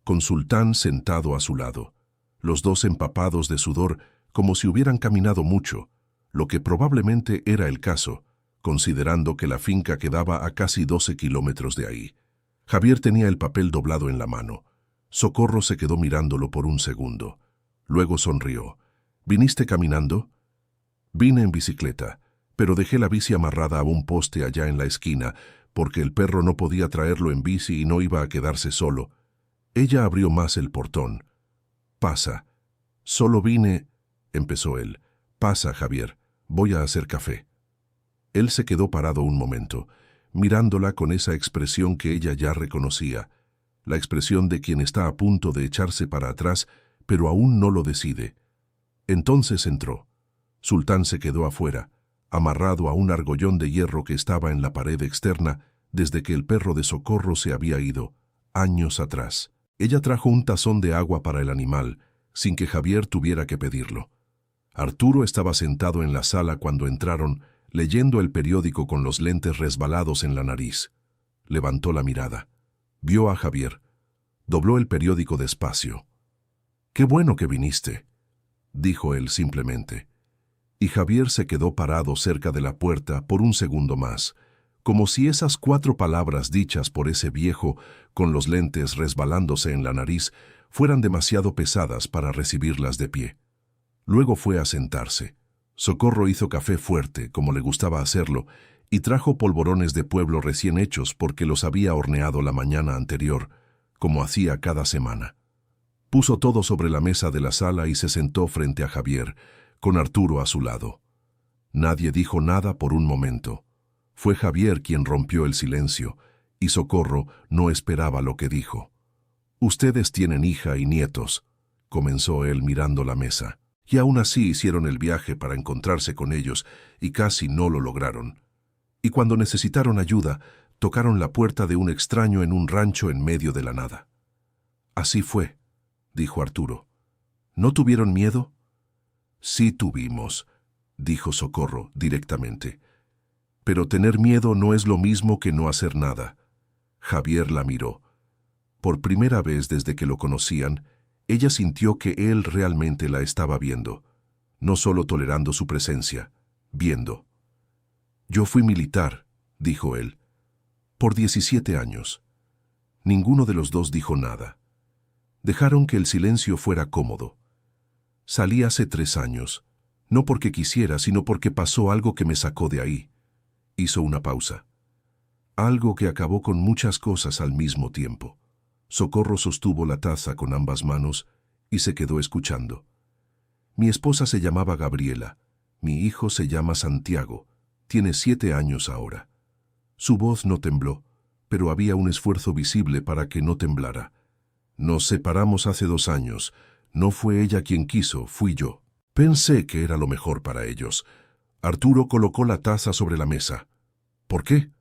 con Sultán sentado a su lado, los dos empapados de sudor como si hubieran caminado mucho, lo que probablemente era el caso, considerando que la finca quedaba a casi 12 kilómetros de ahí. Javier tenía el papel doblado en la mano. Socorro se quedó mirándolo por un segundo. Luego sonrió. «¿Viniste caminando?» «Vine en bicicleta, pero dejé la bici amarrada a un poste allá en la esquina, porque el perro no podía traerlo en bici y no iba a quedarse solo». Ella abrió más el portón. «Pasa». «Solo vine», empezó él. «Pasa, Javier, voy a hacer café». Él se quedó parado un momento, mirándola con esa expresión que ella ya reconocía, la expresión de quien está a punto de echarse para atrás, pero aún no lo decide. Entonces entró. Sultán se quedó afuera, amarrado a un argollón de hierro que estaba en la pared externa desde que el perro de Socorro se había ido, años atrás. Ella trajo un tazón de agua para el animal, sin que Javier tuviera que pedirlo. Arturo estaba sentado en la sala cuando entraron, leyendo el periódico con los lentes resbalados en la nariz. Levantó la mirada. Vio a Javier. Dobló el periódico despacio. «Qué bueno que viniste», dijo él simplemente. Y Javier se quedó parado cerca de la puerta por un segundo más, como si esas 4 palabras dichas por ese viejo, con los lentes resbalándose en la nariz, fueran demasiado pesadas para recibirlas de pie. Luego fue a sentarse. Socorro hizo café fuerte, como le gustaba hacerlo, y trajo polvorones de pueblo recién hechos porque los había horneado la mañana anterior, como hacía cada semana. Puso todo sobre la mesa de la sala y se sentó frente a Javier, con Arturo a su lado. Nadie dijo nada por un momento. Fue Javier quien rompió el silencio, y Socorro no esperaba lo que dijo. «Ustedes tienen hija y nietos», comenzó él mirando la mesa. «Y aún así hicieron el viaje para encontrarse con ellos y casi no lo lograron. Y cuando necesitaron ayuda, tocaron la puerta de un extraño en un rancho en medio de la nada». «Así fue», dijo Arturo. «¿No tuvieron miedo?» «Sí tuvimos», dijo Socorro directamente. «Pero tener miedo no es lo mismo que no hacer nada». Javier la miró. Por primera vez desde que lo conocían, ella sintió que él realmente la estaba viendo, no solo tolerando su presencia, viendo. «Yo fui militar», dijo él, «por 17 años». Ninguno de los dos dijo nada. Dejaron que el silencio fuera cómodo. «Salí hace 3 años, no porque quisiera, sino porque pasó algo que me sacó de ahí». Hizo una pausa. «Algo que acabó con muchas cosas al mismo tiempo». Socorro sostuvo la taza con ambas manos y se quedó escuchando. «Mi esposa se llamaba Gabriela. Mi hijo se llama Santiago. Tiene 7 años ahora». Su voz no tembló, pero había un esfuerzo visible para que no temblara. «Nos separamos hace 2 años. No fue ella quien quiso, fui yo. Pensé que era lo mejor para ellos». Arturo colocó la taza sobre la mesa. «¿Por qué?»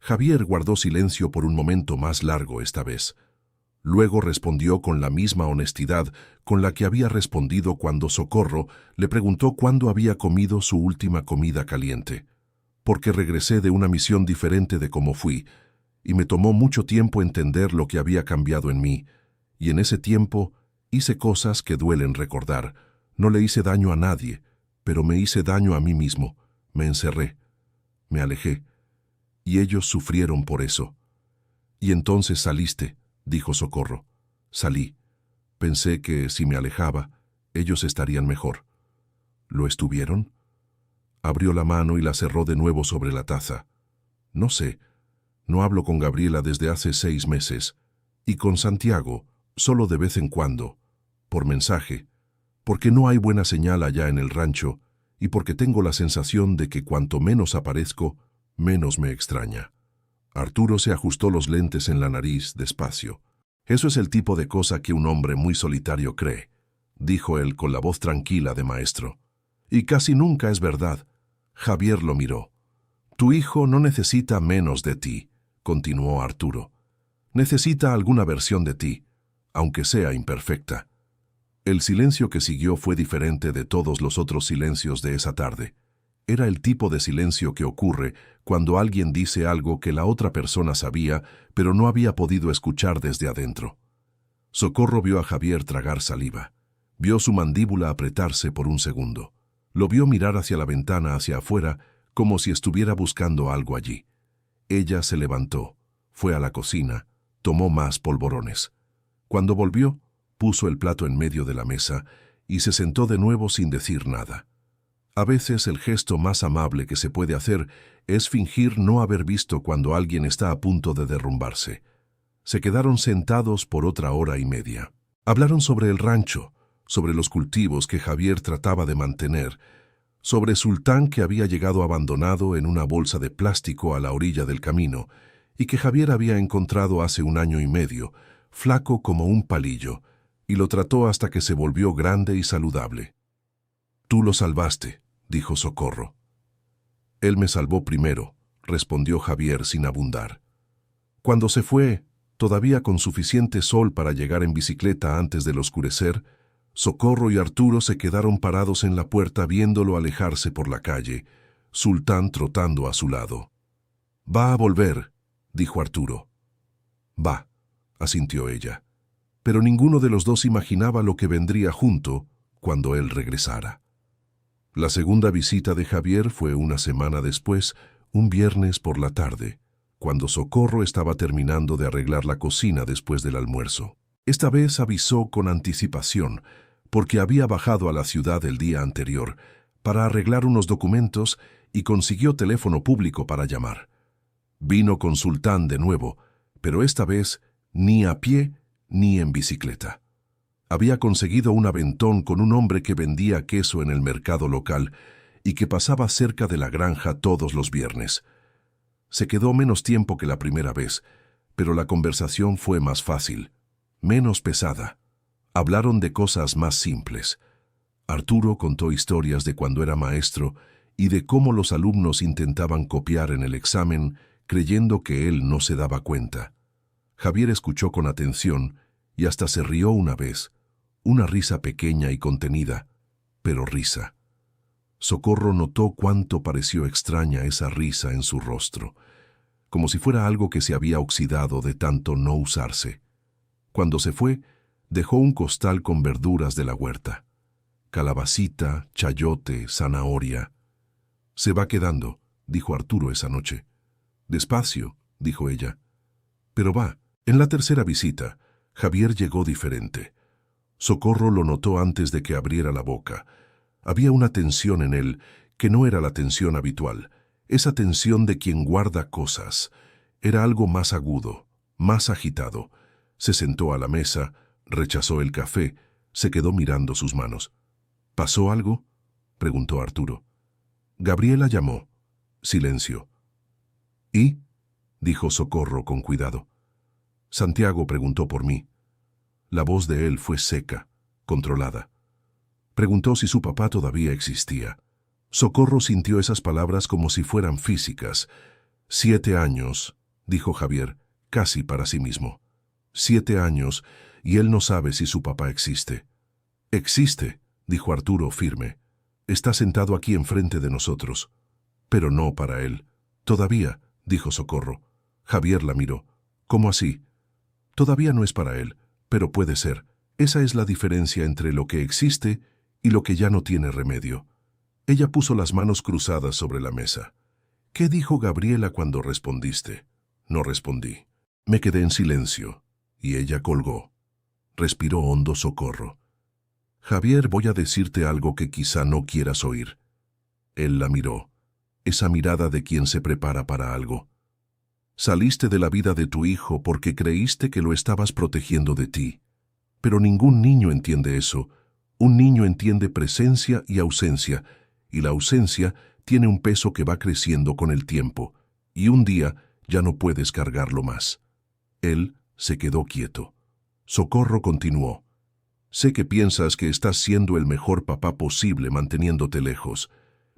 Javier guardó silencio por un momento más largo esta vez. Luego respondió con la misma honestidad con la que había respondido cuando Socorro le preguntó cuándo había comido su última comida caliente. Porque regresé de una misión diferente de cómo fui, y me tomó mucho tiempo entender lo que había cambiado en mí, y en ese tiempo hice cosas que duelen recordar. No le hice daño a nadie, pero me hice daño a mí mismo. Me encerré, me alejé, y ellos sufrieron por eso. Y entonces saliste, dijo Socorro. Salí. Pensé que si me alejaba, ellos estarían mejor. ¿Lo estuvieron? Abrió la mano y la cerró de nuevo sobre la taza. No sé. No hablo con Gabriela desde hace 6 meses. Y con Santiago, solo de vez en cuando, por mensaje, porque no hay buena señal allá en el rancho y porque tengo la sensación de que cuanto menos aparezco, menos me extraña. Arturo se ajustó los lentes en la nariz despacio. Eso es el tipo de cosa que un hombre muy solitario cree, dijo él con la voz tranquila de maestro. Y casi nunca es verdad. Javier lo miró. Tu hijo no necesita menos de ti, continuó Arturo. Necesita alguna versión de ti, aunque sea imperfecta. El silencio que siguió fue diferente de todos los otros silencios de esa tarde. Era el tipo de silencio que ocurre cuando alguien dice algo que la otra persona sabía, pero no había podido escuchar desde adentro. Socorro vio a Javier tragar saliva. Vio su mandíbula apretarse por un segundo. Lo vio mirar hacia la ventana hacia afuera, como si estuviera buscando algo allí. Ella se levantó, fue a la cocina, tomó más polvorones. Cuando volvió, puso el plato en medio de la mesa y se sentó de nuevo sin decir nada. A veces el gesto más amable que se puede hacer es fingir no haber visto cuando alguien está a punto de derrumbarse. Se quedaron sentados por otra hora y media. Hablaron sobre el rancho, sobre los cultivos que Javier trataba de mantener, sobre Sultán que había llegado abandonado en una bolsa de plástico a la orilla del camino y que Javier había encontrado hace 1 año y medio, flaco como un palillo, y lo trató hasta que se volvió grande y saludable. Tú lo salvaste, dijo Socorro. Él me salvó primero, respondió Javier sin abundar. Cuando se fue, todavía con suficiente sol para llegar en bicicleta antes del oscurecer, Socorro y Arturo se quedaron parados en la puerta viéndolo alejarse por la calle, Sultán trotando a su lado. Va a volver, dijo Arturo. Va, asintió ella. Pero ninguno de los dos imaginaba lo que vendría junto cuando él regresara. La segunda visita de Javier fue 1 semana después, un viernes por la tarde, cuando Socorro estaba terminando de arreglar la cocina después del almuerzo. Esta vez avisó con anticipación, porque había bajado a la ciudad el día anterior para arreglar unos documentos y consiguió teléfono público para llamar. Vino con Sultán de nuevo, pero esta vez ni a pie ni en bicicleta. Había conseguido un aventón con un hombre que vendía queso en el mercado local y que pasaba cerca de la granja todos los viernes. Se quedó menos tiempo que la primera vez, pero la conversación fue más fácil, menos pesada. Hablaron de cosas más simples. Arturo contó historias de cuando era maestro y de cómo los alumnos intentaban copiar en el examen creyendo que él no se daba cuenta. Javier escuchó con atención y hasta se rió una vez, una risa pequeña y contenida, pero risa. Socorro notó cuánto pareció extraña esa risa en su rostro, como si fuera algo que se había oxidado de tanto no usarse. Cuando se fue, dejó un costal con verduras de la huerta. Calabacita, chayote, zanahoria. Se va quedando, dijo Arturo esa noche. Despacio, dijo ella. Pero va. En la tercera visita, Javier llegó diferente. Socorro lo notó antes de que abriera la boca. Había una tensión en él que no era la tensión habitual, esa tensión de quien guarda cosas. Era algo más agudo, más agitado. Se sentó a la mesa, rechazó el café, se quedó mirando sus manos. ¿Pasó algo?, preguntó Arturo. Gabriela llamó. Silencio. ¿Y?, dijo Socorro con cuidado. Santiago preguntó por mí. La voz de él fue seca, controlada. Preguntó si su papá todavía existía. Socorro sintió esas palabras como si fueran físicas. 7 años, dijo Javier, casi para sí mismo. 7 años, y él no sabe si su papá existe. Existe, dijo Arturo firme. Está sentado aquí enfrente de nosotros. Pero no para él. Todavía, dijo Socorro. Javier la miró. ¿Cómo así? Todavía no es para él, pero puede ser. Esa es la diferencia entre lo que existe y lo que ya no tiene remedio. Ella puso las manos cruzadas sobre la mesa. ¿Qué dijo Gabriela cuando respondiste? No respondí. Me quedé en silencio, y ella colgó. Respiró hondo Socorro. Javier, voy a decirte algo que quizá no quieras oír. Él la miró. Esa mirada de quien se prepara para algo. Saliste de la vida de tu hijo porque creíste que lo estabas protegiendo de ti. Pero ningún niño entiende eso. Un niño entiende presencia y ausencia, y la ausencia tiene un peso que va creciendo con el tiempo, y un día ya no puedes cargarlo más. Él se quedó quieto. Socorro continuó. Sé que piensas que estás siendo el mejor papá posible manteniéndote lejos,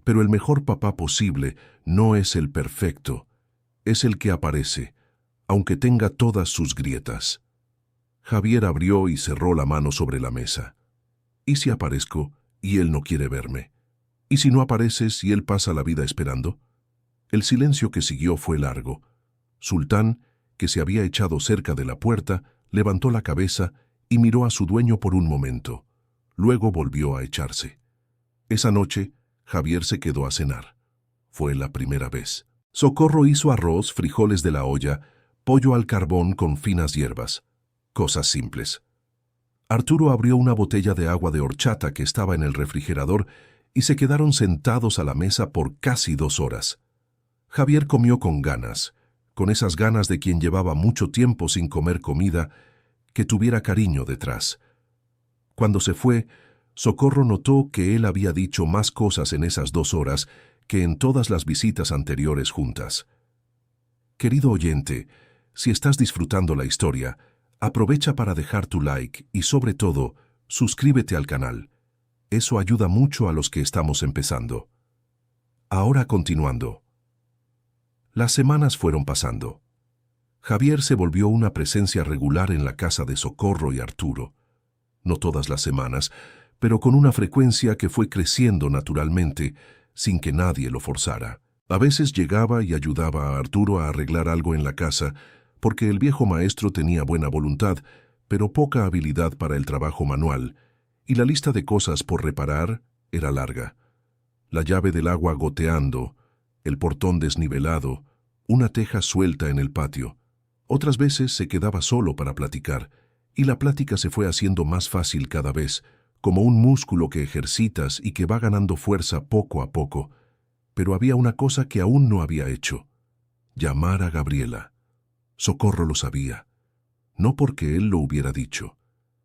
pero el mejor papá posible no es el perfecto, es el que aparece, aunque tenga todas sus grietas. Javier abrió y cerró la mano sobre la mesa. ¿Y si aparezco y él no quiere verme? ¿Y si no apareces y él pasa la vida esperando? El silencio que siguió fue largo. Sultán, que se había echado cerca de la puerta, levantó la cabeza y miró a su dueño por un momento. Luego volvió a echarse. Esa noche, Javier se quedó a cenar. Fue la primera vez. Socorro hizo arroz, frijoles de la olla, pollo al carbón con finas hierbas. Cosas simples. Arturo abrió una botella de agua de horchata que estaba en el refrigerador y se quedaron sentados a la mesa por casi 2 horas. Javier comió con ganas, con esas ganas de quien llevaba mucho tiempo sin comer comida que tuviera cariño detrás. Cuando se fue, Socorro notó que él había dicho más cosas en esas 2 horas que en todas las visitas anteriores juntas. Querido oyente, si estás disfrutando la historia, aprovecha para dejar tu like y, sobre todo, suscríbete al canal. Eso ayuda mucho a los que estamos empezando. Ahora continuando. Las semanas fueron pasando. Javier se volvió una presencia regular en la casa de Socorro y Arturo. No todas las semanas, pero con una frecuencia que fue creciendo naturalmente, sin que nadie lo forzara. A veces llegaba y ayudaba a Arturo a arreglar algo en la casa, porque el viejo maestro tenía buena voluntad, pero poca habilidad para el trabajo manual, y la lista de cosas por reparar era larga. La llave del agua goteando, el portón desnivelado, una teja suelta en el patio. Otras veces se quedaba solo para platicar, y la plática se fue haciendo más fácil cada vez, como un músculo que ejercitas y que va ganando fuerza poco a poco. Pero había una cosa que aún no había hecho: llamar a Gabriela. Socorro lo sabía, no porque él lo hubiera dicho,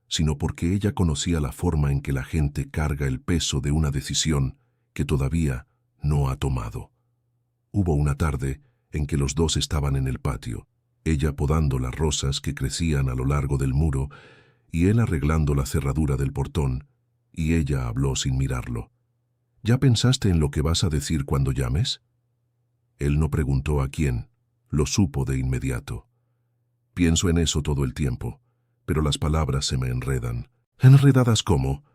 sino porque ella conocía la forma en que la gente carga el peso de una decisión que todavía no ha tomado. Hubo una tarde en que los dos estaban en el patio, ella podando las rosas que crecían a lo largo del muro y él arreglando la cerradura del portón, y ella habló sin mirarlo. ¿Ya pensaste en lo que vas a decir cuando llames? Él no preguntó a quién, lo supo de inmediato. Pienso en eso todo el tiempo, pero las palabras se me enredan. ¿Enredadas cómo?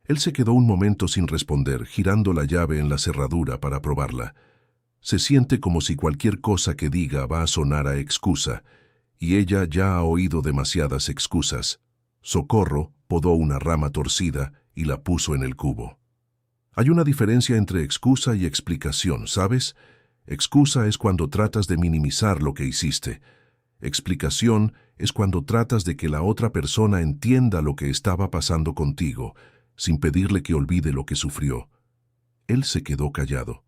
Él se quedó un momento sin responder, girando la llave en la cerradura para probarla. Se siente como si cualquier cosa que diga va a sonar a excusa, y ella ya ha oído demasiadas excusas. Socorro podó una rama torcida y la puso en el cubo. Hay una diferencia entre excusa y explicación, ¿sabes? Excusa es cuando tratas de minimizar lo que hiciste. Explicación es cuando tratas de que la otra persona entienda lo que estaba pasando contigo, sin pedirle que olvide lo que sufrió. Él se quedó callado.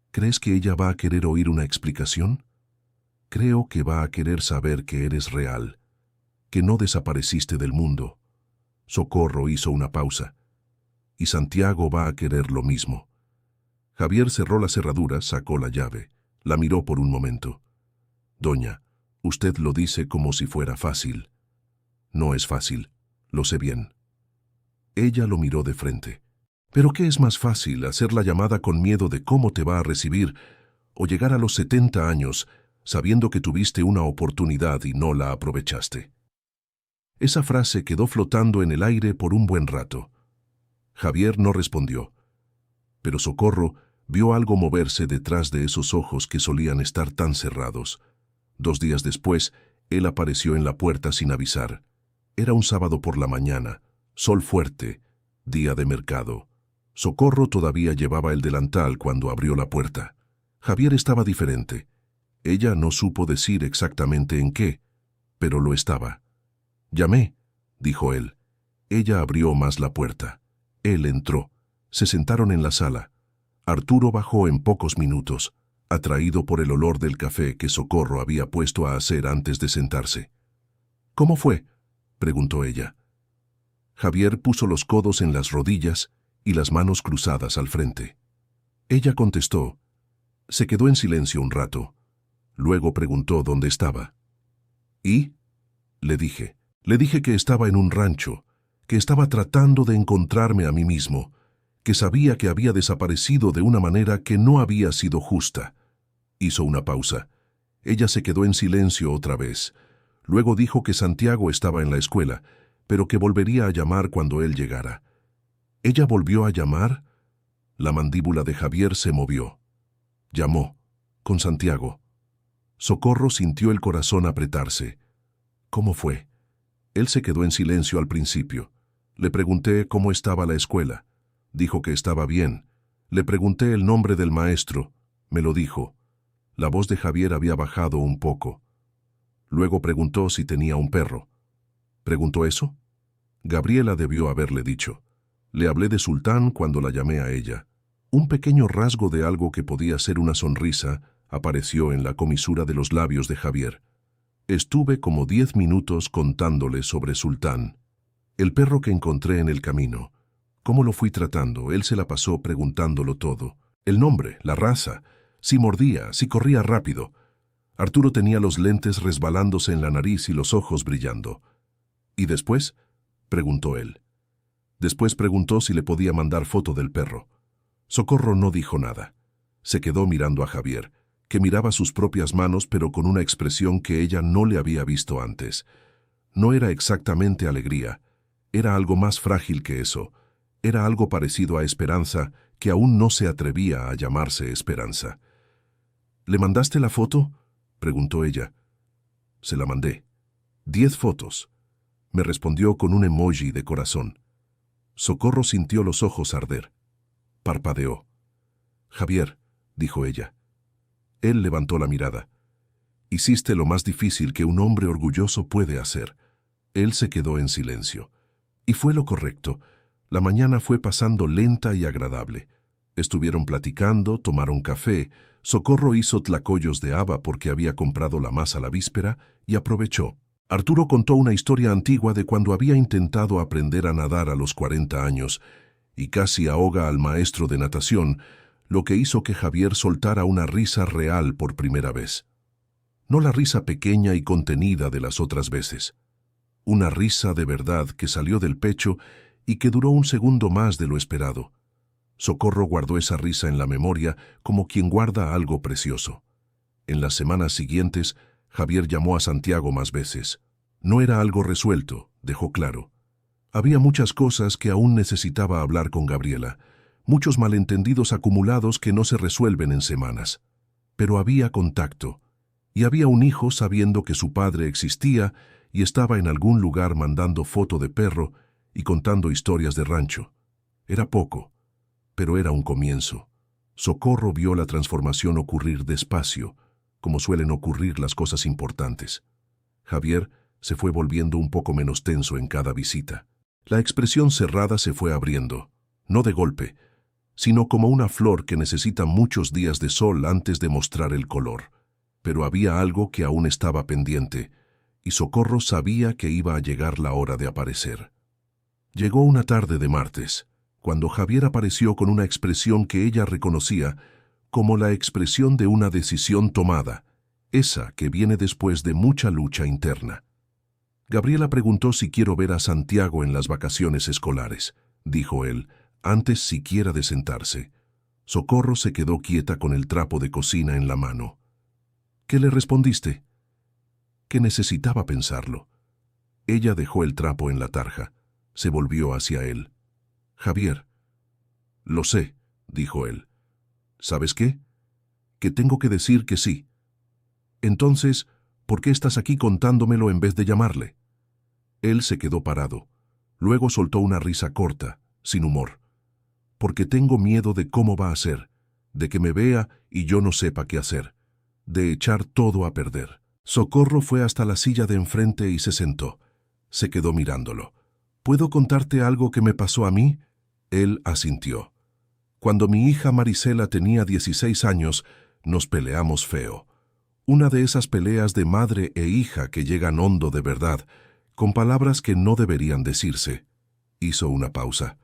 ¿Crees que ella va a querer oír una explicación? Creo que va a querer saber que eres real, que no desapareciste del mundo. Socorro hizo una pausa. Y Santiago va a querer lo mismo. Javier cerró la cerradura, sacó la llave, la miró por un momento. Doña, usted lo dice como si fuera fácil. No es fácil, lo sé bien. Ella lo miró de frente. ¿Pero qué es más fácil, hacer la llamada con miedo de cómo te va a recibir, o llegar a los 70 años sabiendo que tuviste una oportunidad y no la aprovechaste? Esa frase quedó flotando en el aire por un buen rato. Javier no respondió, pero Socorro vio algo moverse detrás de esos ojos que solían estar tan cerrados. 2 días después, él apareció en la puerta sin avisar. Era un sábado por la mañana, sol fuerte, día de mercado. Socorro todavía llevaba el delantal cuando abrió la puerta. Javier estaba diferente. Ella no supo decir exactamente en qué, pero lo estaba. «Llamé», dijo él. Ella abrió más la puerta. Él entró. Se sentaron en la sala. Arturo bajó en pocos minutos, atraído por el olor del café que Socorro había puesto a hacer antes de sentarse. «¿Cómo fue?», preguntó ella. Javier puso los codos en las rodillas y las manos cruzadas al frente. Ella contestó. Se quedó en silencio un rato. Luego preguntó dónde estaba. «¿Y?», le dije. Le dije que estaba en un rancho, que estaba tratando de encontrarme a mí mismo, que sabía que había desaparecido de una manera que no había sido justa. Hizo una pausa. Ella se quedó en silencio otra vez. Luego dijo que Santiago estaba en la escuela, pero que volvería a llamar cuando él llegara. ¿Ella volvió a llamar? La mandíbula de Javier se movió. Llamó, con Santiago. Socorro sintió el corazón apretarse. ¿Cómo fue? Él se quedó en silencio al principio. Le pregunté cómo estaba la escuela. Dijo que estaba bien. Le pregunté el nombre del maestro. Me lo dijo. La voz de Javier había bajado un poco. Luego preguntó si tenía un perro. ¿Preguntó eso? Gabriela debió haberle dicho. Le hablé de Sultán cuando la llamé a ella. Un pequeño rasgo de algo que podía ser una sonrisa apareció en la comisura de los labios de Javier. Estuve como 10 minutos contándole sobre Sultán. El perro que encontré en el camino. ¿Cómo lo fui tratando? Él se la pasó preguntándolo todo. El nombre, la raza, si mordía, si corría rápido. Arturo tenía los lentes resbalándose en la nariz y los ojos brillando. ¿Y después?, preguntó él. Después preguntó si le podía mandar foto del perro. Socorro no dijo nada. Se quedó mirando a Javier, que miraba sus propias manos pero con una expresión que ella no le había visto antes. No era exactamente alegría, era algo más frágil que eso, era algo parecido a esperanza que aún no se atrevía a llamarse esperanza. ¿Le mandaste la foto?, preguntó ella. Se la mandé. 10 fotos. Me respondió con un emoji de corazón. Socorro sintió los ojos arder. Parpadeó. Javier, dijo ella. Él levantó la mirada. Hiciste lo más difícil que un hombre orgulloso puede hacer. Él se quedó en silencio. Y fue lo correcto. La mañana fue pasando lenta y agradable. Estuvieron platicando, tomaron café. Socorro hizo tlacoyos de haba porque había comprado la masa la víspera y aprovechó. Arturo contó una historia antigua de cuando había intentado aprender a nadar a los 40 años y casi ahoga al maestro de natación, lo que hizo que Javier soltara una risa real por primera vez. No la risa pequeña y contenida de las otras veces. Una risa de verdad que salió del pecho y que duró un segundo más de lo esperado. Socorro guardó esa risa en la memoria como quien guarda algo precioso. En las semanas siguientes, Javier llamó a Santiago más veces. No era algo resuelto, dejó claro. Había muchas cosas que aún necesitaba hablar con Gabriela, muchos malentendidos acumulados que no se resuelven en semanas. Pero había contacto, y había un hijo sabiendo que su padre existía y estaba en algún lugar mandando foto de perro y contando historias de rancho. Era poco, pero era un comienzo. Socorro vio la transformación ocurrir despacio, como suelen ocurrir las cosas importantes. Javier se fue volviendo un poco menos tenso en cada visita. La expresión cerrada se fue abriendo, no de golpe, sino como una flor que necesita muchos días de sol antes de mostrar el color. Pero había algo que aún estaba pendiente, y Socorro sabía que iba a llegar la hora de aparecer. Llegó una tarde de martes, cuando Javier apareció con una expresión que ella reconocía como la expresión de una decisión tomada, esa que viene después de mucha lucha interna. Gabriela preguntó si quiero ver a Santiago en las vacaciones escolares, dijo él, antes siquiera de sentarse. Socorro se quedó quieta con el trapo de cocina en la mano. ¿Qué le respondiste? Que necesitaba pensarlo. Ella dejó el trapo en la tarja. Se volvió hacia él. Javier. Lo sé, dijo él. ¿Sabes qué? Que tengo que decir que sí. Entonces, ¿por qué estás aquí contándomelo en vez de llamarle? Él se quedó parado. Luego soltó una risa corta, sin humor. Porque tengo miedo de cómo va a ser, de que me vea y yo no sepa qué hacer, de echar todo a perder. Socorro fue hasta la silla de enfrente y se sentó. Se quedó mirándolo. ¿Puedo contarte algo que me pasó a mí? Él asintió. Cuando mi hija Marisela tenía 16 años, nos peleamos feo. Una de esas peleas de madre e hija que llegan hondo de verdad, con palabras que no deberían decirse. Hizo una pausa.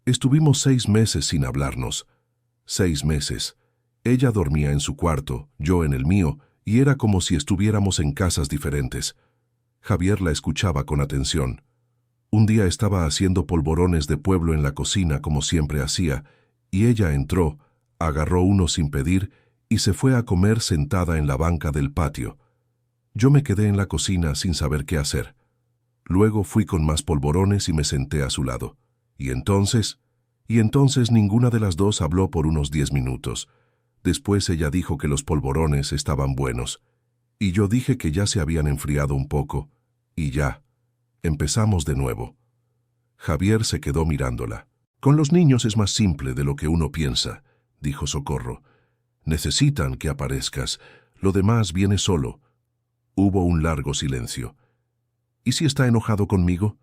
Estuvimos 6 meses sin hablarnos. 6 meses. Ella dormía en su cuarto, yo en el mío, y era como si estuviéramos en casas diferentes. Javier la escuchaba con atención. Un día estaba haciendo polvorones de pueblo en la cocina como siempre hacía, y ella entró, agarró uno sin pedir y se fue a comer sentada en la banca del patio. Yo me quedé en la cocina sin saber qué hacer. Luego fui con más polvorones y me senté a su lado. Y entonces ninguna de las dos habló por unos 10 minutos. Después ella dijo que los polvorones estaban buenos. Y yo dije que ya se habían enfriado un poco. Y ya. Empezamos de nuevo. Javier se quedó mirándola. Con los niños es más simple de lo que uno piensa, dijo Socorro. Necesitan que aparezcas. Lo demás viene solo. Hubo un largo silencio. ¿Y si está enojado conmigo?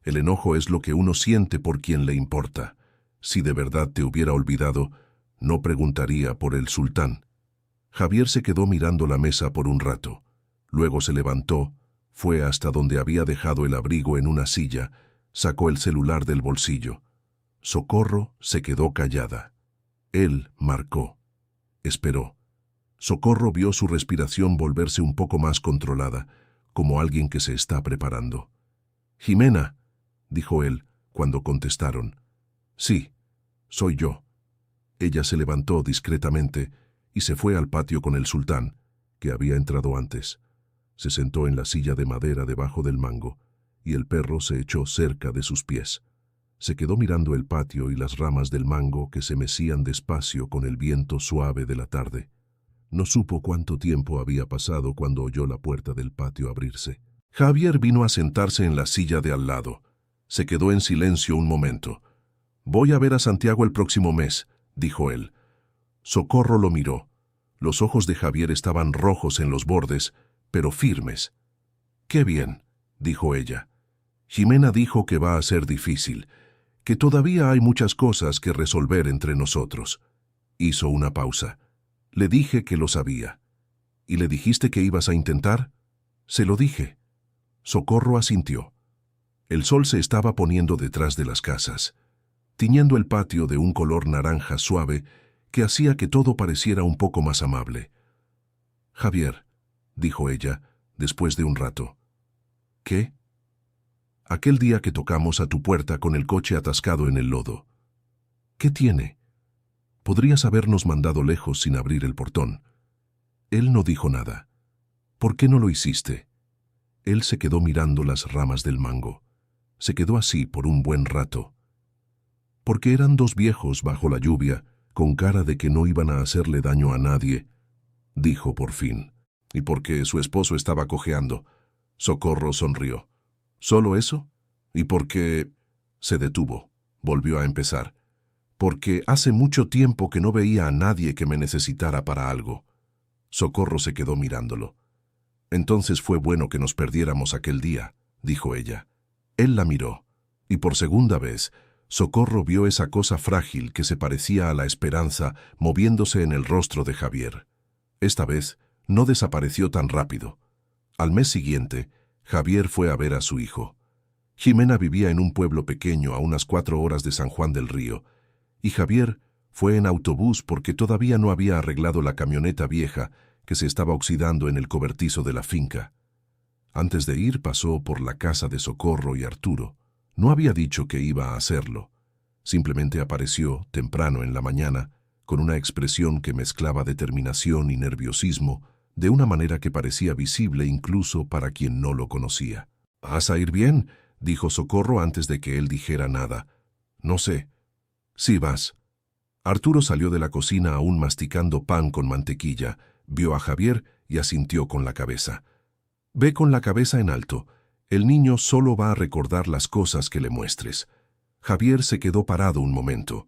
El enojo es lo que uno siente por quien le importa. Si de verdad te hubiera olvidado, no preguntaría por el sultán. Javier se quedó mirando la mesa por un rato. Luego se levantó, fue hasta donde había dejado el abrigo en una silla, sacó el celular del bolsillo. Socorro se quedó callada. Él marcó. Esperó. Socorro vio su respiración volverse un poco más controlada, como alguien que se está preparando. «Jimena», dijo él, cuando contestaron. «Sí, soy yo». Ella se levantó discretamente y se fue al patio con el sultán, que había entrado antes. Se sentó en la silla de madera debajo del mango, y el perro se echó cerca de sus pies. Se quedó mirando el patio y las ramas del mango que se mecían despacio con el viento suave de la tarde. No supo cuánto tiempo había pasado cuando oyó la puerta del patio abrirse. Javier vino a sentarse en la silla de al lado. Se quedó en silencio un momento. «Voy a ver a Santiago el próximo mes», dijo él. Socorro lo miró. Los ojos de Javier estaban rojos en los bordes, pero firmes. «Qué bien», dijo ella. «Jimena dijo que va a ser difícil, que todavía hay muchas cosas que resolver entre nosotros». Hizo una pausa. «Le dije que lo sabía». «¿Y le dijiste que ibas a intentar?» «Se lo dije». Socorro asintió. El sol se estaba poniendo detrás de las casas, tiñendo el patio de un color naranja suave que hacía que todo pareciera un poco más amable. «Javier», dijo ella, después de un rato. «¿Qué?» «Aquel día que tocamos a tu puerta con el coche atascado en el lodo. ¿Qué tiene? Podrías habernos mandado lejos sin abrir el portón». Él no dijo nada. «¿Por qué no lo hiciste?» Él se quedó mirando las ramas del mango. Se quedó así por un buen rato. Porque eran dos viejos bajo la lluvia, con cara de que no iban a hacerle daño a nadie, dijo por fin. «Y porque su esposo estaba cojeando». Socorro sonrió. «¿Solo eso? ¿Y porque...?» Se detuvo. Volvió a empezar. «Porque hace mucho tiempo que no veía a nadie que me necesitara para algo». Socorro se quedó mirándolo. «Entonces fue bueno que nos perdiéramos aquel día», dijo ella. Él la miró, y por segunda vez, Socorro vio esa cosa frágil que se parecía a la esperanza moviéndose en el rostro de Javier. Esta vez no desapareció tan rápido. Al mes siguiente, Javier fue a ver a su hijo. Jimena vivía en un pueblo pequeño a unas 4 horas de San Juan del Río, y Javier fue en autobús porque todavía no había arreglado la camioneta vieja que se estaba oxidando en el cobertizo de la finca. Antes de ir pasó por la casa de Socorro y Arturo. No había dicho que iba a hacerlo. Simplemente apareció, temprano en la mañana, con una expresión que mezclaba determinación y nerviosismo, de una manera que parecía visible incluso para quien no lo conocía. ¿Vas a ir bien?, dijo Socorro antes de que él dijera nada. No sé. Sí vas. Arturo salió de la cocina aún masticando pan con mantequilla, vio a Javier y asintió con la cabeza. Ve con la cabeza en alto. El niño solo va a recordar las cosas que le muestres. Javier se quedó parado un momento.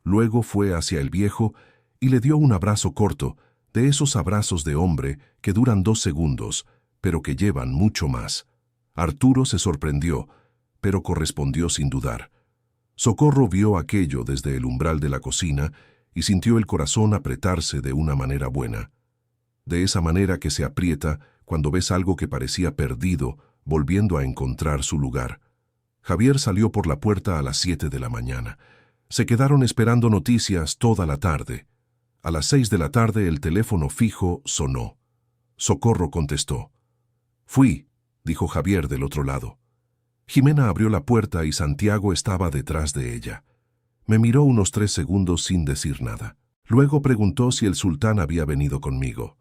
Luego fue hacia el viejo y le dio un abrazo corto, de esos abrazos de hombre que duran 2 segundos, pero que llevan mucho más. Arturo se sorprendió, pero correspondió sin dudar. Socorro vio aquello desde el umbral de la cocina y sintió el corazón apretarse de una manera buena. De esa manera que se aprieta cuando ves algo que parecía perdido, volviendo a encontrar su lugar. Javier salió por la puerta a las 7 de la mañana. Se quedaron esperando noticias toda la tarde. A las 6 de la tarde el teléfono fijo sonó. Socorro contestó. Fui, dijo Javier del otro lado. Jimena abrió la puerta y Santiago estaba detrás de ella. Me miró unos 3 segundos sin decir nada. Luego preguntó si el sultán había venido conmigo.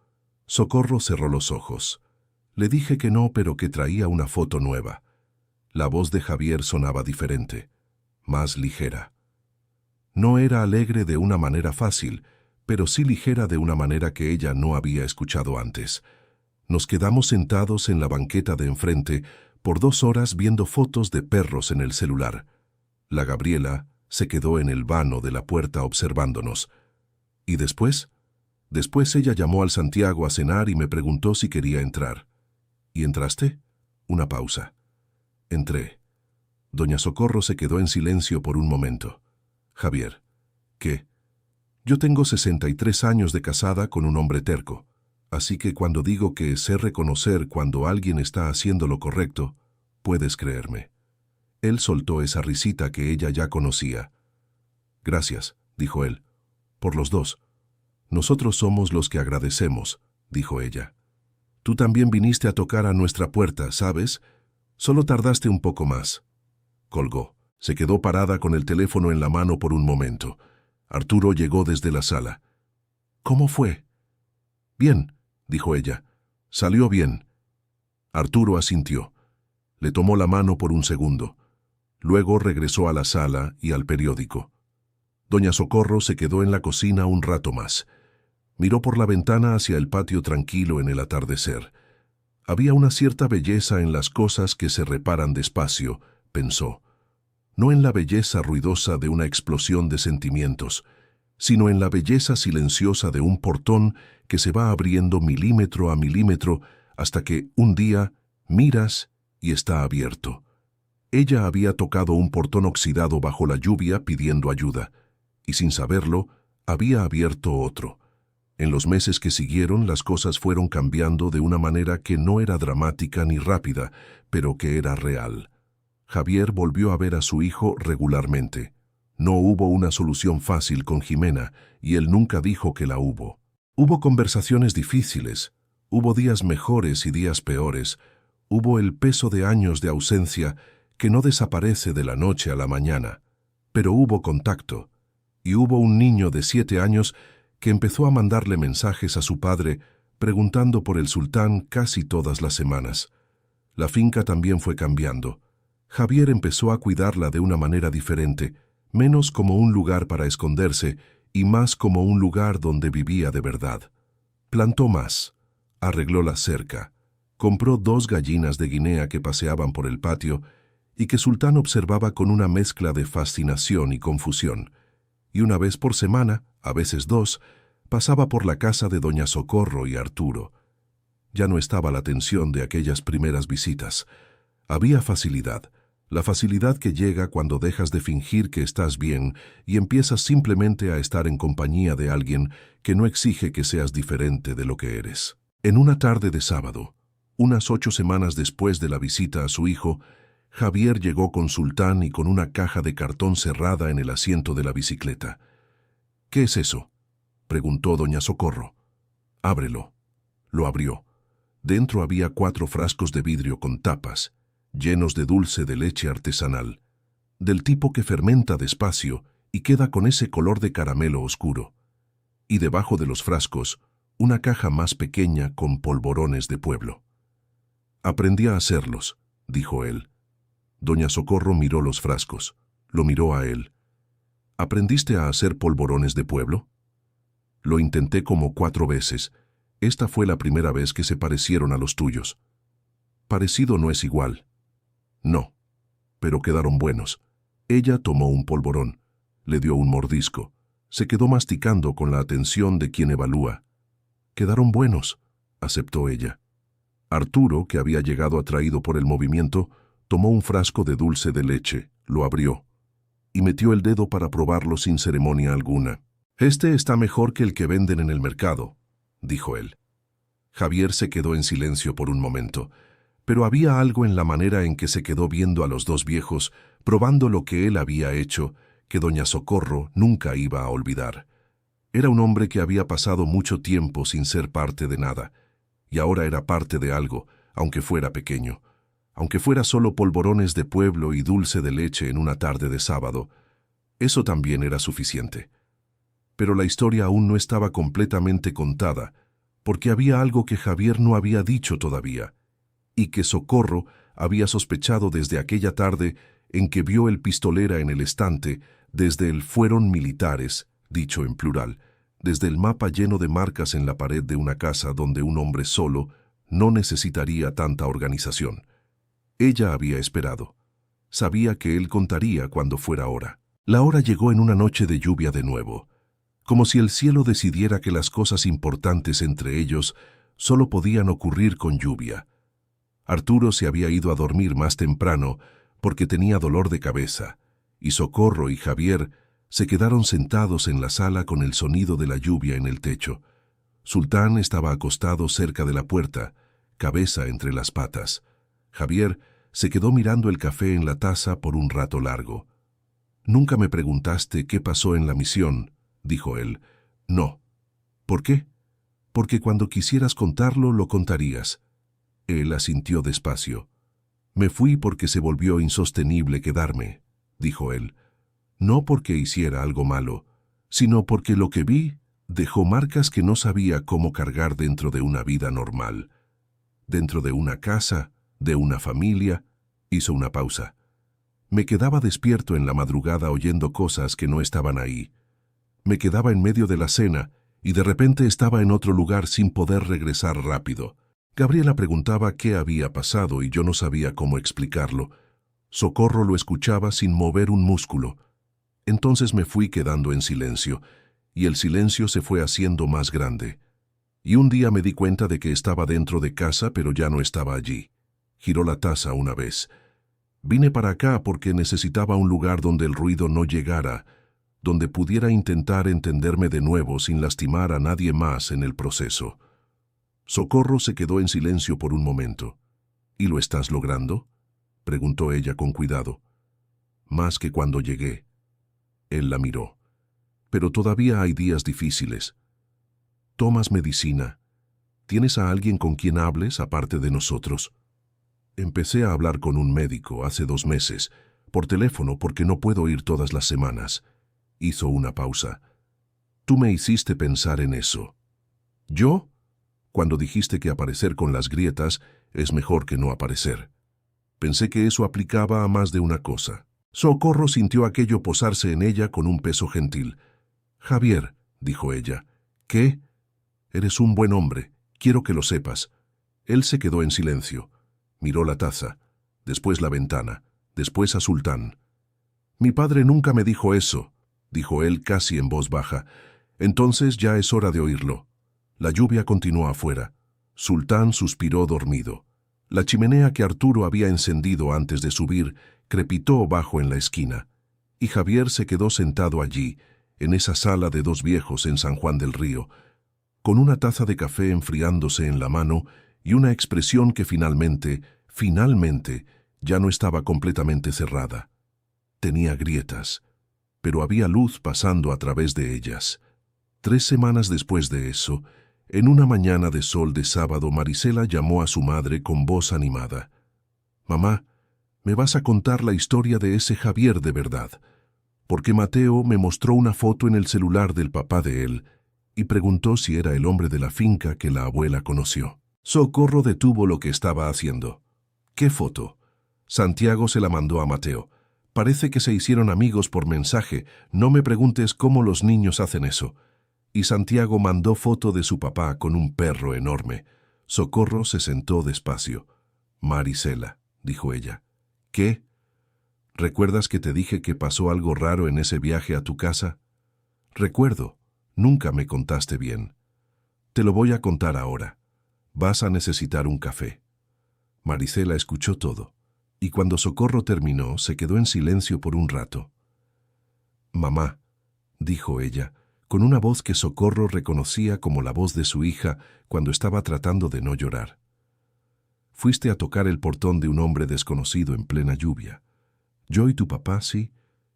Socorro cerró los ojos. Le dije que no, pero que traía una foto nueva. La voz de Javier sonaba diferente, más ligera. No era alegre de una manera fácil, pero sí ligera de una manera que ella no había escuchado antes. Nos quedamos sentados en la banqueta de enfrente por 2 horas viendo fotos de perros en el celular. La Gabriela se quedó en el vano de la puerta observándonos. ¿Y después? Después ella llamó al Santiago a cenar y me preguntó si quería entrar. ¿Y entraste? Una pausa. Entré. Doña Socorro se quedó en silencio por un momento. Javier. ¿Qué? Yo tengo 63 años de casada con un hombre terco, así que cuando digo que sé reconocer cuando alguien está haciendo lo correcto, puedes creerme. Él soltó esa risita que ella ya conocía. Gracias, dijo él, por los dos. Nosotros somos los que agradecemos, dijo ella. Tú también viniste a tocar a nuestra puerta, ¿sabes? Solo tardaste un poco más. Colgó. Se quedó parada con el teléfono en la mano por un momento. Arturo llegó desde la sala. ¿Cómo fue? Bien, dijo ella. Salió bien. Arturo asintió. Le tomó la mano por un segundo. Luego regresó a la sala y al periódico. Doña Socorro se quedó en la cocina un rato más. Miró por la ventana hacia el patio tranquilo en el atardecer. Había una cierta belleza en las cosas que se reparan despacio, pensó. No en la belleza ruidosa de una explosión de sentimientos, sino en la belleza silenciosa de un portón que se va abriendo milímetro a milímetro hasta que, un día, miras y está abierto. Ella había tocado un portón oxidado bajo la lluvia pidiendo ayuda, y sin saberlo, había abierto otro. En los meses que siguieron, las cosas fueron cambiando de una manera que no era dramática ni rápida, pero que era real. Javier volvió a ver a su hijo regularmente. No hubo una solución fácil con Jimena, y él nunca dijo que la hubo. Hubo conversaciones difíciles, hubo días mejores y días peores, hubo el peso de años de ausencia que no desaparece de la noche a la mañana, pero hubo contacto, y hubo un niño de 7 años que empezó a mandarle mensajes a su padre preguntando por el sultán casi todas las semanas. La finca también fue cambiando. Javier empezó a cuidarla de una manera diferente, menos como un lugar para esconderse y más como un lugar donde vivía de verdad. Plantó más, arregló la cerca, compró 2 gallinas de Guinea que paseaban por el patio y que Sultán observaba con una mezcla de fascinación y confusión. Y una vez por semana, a veces 2, pasaba por la casa de Doña Socorro y Arturo. Ya no estaba la tensión de aquellas primeras visitas. Había facilidad. La facilidad que llega cuando dejas de fingir que estás bien y empiezas simplemente a estar en compañía de alguien que no exige que seas diferente de lo que eres. En una tarde de sábado, unas 8 semanas después de la visita a su hijo, Javier llegó con Sultán y con una caja de cartón cerrada en el asiento de la bicicleta. «¿Qué es eso?», preguntó Doña Socorro. «Ábrelo». Lo abrió. Dentro había 4 frascos de vidrio con tapas, llenos de dulce de leche artesanal, del tipo que fermenta despacio y queda con ese color de caramelo oscuro. Y debajo de los frascos, una caja más pequeña con polvorones de pueblo. «Aprendí a hacerlos», dijo él. Doña Socorro miró los frascos. Lo miró a él. ¿Aprendiste a hacer polvorones de pueblo? Lo intenté como 4 veces. Esta fue la primera vez que se parecieron a los tuyos. Parecido no es igual. No, pero quedaron buenos. Ella tomó un polvorón, le dio un mordisco, se quedó masticando con la atención de quien evalúa. Quedaron buenos, aceptó ella. Arturo, que había llegado atraído por el movimiento, tomó un frasco de dulce de leche, lo abrió y metió el dedo para probarlo sin ceremonia alguna. «Este está mejor que el que venden en el mercado», dijo él. Javier se quedó en silencio por un momento, pero había algo en la manera en que se quedó viendo a los 2 viejos, probando lo que él había hecho, que doña Socorro nunca iba a olvidar. Era un hombre que había pasado mucho tiempo sin ser parte de nada, y ahora era parte de algo, aunque fuera pequeño. Aunque fuera solo polvorones de pueblo y dulce de leche en una tarde de sábado, eso también era suficiente. Pero la historia aún no estaba completamente contada, porque había algo que Javier no había dicho todavía, y que Socorro había sospechado desde aquella tarde en que vio el pistolera en el estante, desde el «fueron militares», dicho en plural, desde el mapa lleno de marcas en la pared de una casa donde un hombre solo no necesitaría tanta organización. Ella había esperado. Sabía que él contaría cuando fuera hora. La hora llegó en una noche de lluvia de nuevo, como si el cielo decidiera que las cosas importantes entre ellos solo podían ocurrir con lluvia. Arturo se había ido a dormir más temprano porque tenía dolor de cabeza, y Socorro y Javier se quedaron sentados en la sala con el sonido de la lluvia en el techo. Sultán estaba acostado cerca de la puerta, cabeza entre las patas. Javier se quedó mirando el café en la taza por un rato largo. «Nunca me preguntaste qué pasó en la misión», dijo él. «No». «¿Por qué?» «Porque cuando quisieras contarlo, lo contarías». Él asintió despacio. «Me fui porque se volvió insostenible quedarme», dijo él. «No porque hiciera algo malo, sino porque lo que vi dejó marcas que no sabía cómo cargar dentro de una vida normal. Dentro de una casa, de una familia». Hizo una pausa. «Me quedaba despierto en la madrugada oyendo cosas que no estaban ahí. Me quedaba en medio de la cena y de repente estaba en otro lugar sin poder regresar rápido». Gabriela preguntaba qué había pasado y yo no sabía cómo explicarlo. Socorro lo escuchaba sin mover un músculo. Entonces me fui quedando en silencio, y el silencio se fue haciendo más grande. Y un día me di cuenta de que estaba dentro de casa, pero ya no estaba allí. Giró la taza una vez. Vine para acá porque necesitaba un lugar donde el ruido no llegara, donde pudiera intentar entenderme de nuevo sin lastimar a nadie más en el proceso. Socorro se quedó en silencio por un momento. «¿Y lo estás logrando?», preguntó ella con cuidado. «Más que cuando llegué». Él la miró. «Pero todavía hay días difíciles. ¿Tomas medicina? ¿Tienes a alguien con quien hables aparte de nosotros?» «Empecé a hablar con un médico hace 2 meses, por teléfono porque no puedo ir todas las semanas». Hizo una pausa. «Tú me hiciste pensar en eso». «¿Yo?», cuando dijiste que aparecer con las grietas es mejor que no aparecer. Pensé que eso aplicaba a más de una cosa. Socorro sintió aquello posarse en ella con un peso gentil. «Javier», dijo ella. «¿Qué?» «Eres un buen hombre, quiero que lo sepas». Él se quedó en silencio. Miró la taza, después la ventana, después a Sultán. «Mi padre nunca me dijo eso», dijo él casi en voz baja. «Entonces ya es hora de oírlo». La lluvia continuó afuera. Sultán suspiró dormido. La chimenea que Arturo había encendido antes de subir crepitó bajo en la esquina, y Javier se quedó sentado allí, en esa sala de 2 viejos en San Juan del Río, con una taza de café enfriándose en la mano y una expresión que finalmente, ya no estaba completamente cerrada. Tenía grietas, pero había luz pasando a través de ellas. 3 semanas después de eso, en una mañana de sol de sábado, Marisela llamó a su madre con voz animada. «Mamá, me vas a contar la historia de ese Javier de verdad, porque Mateo me mostró una foto en el celular del papá de él y preguntó si era el hombre de la finca que la abuela conoció». Socorro detuvo lo que estaba haciendo. «¿Qué foto?». Santiago se la mandó a Mateo. Parece que se hicieron amigos por mensaje. No me preguntes cómo los niños hacen eso. Y Santiago mandó foto de su papá con un perro enorme. Socorro se sentó despacio. Marisela, dijo ella. ¿Qué? ¿Recuerdas que te dije que pasó algo raro en ese viaje a tu casa? Recuerdo. Nunca me contaste bien. Te lo voy a contar ahora. Vas a necesitar un café. Marisela escuchó todo, y cuando Socorro terminó, se quedó en silencio por un rato. Mamá, dijo ella, con una voz que Socorro reconocía como la voz de su hija cuando estaba tratando de no llorar. Fuiste a tocar el portón de un hombre desconocido en plena lluvia. Yo y tu papá, sí,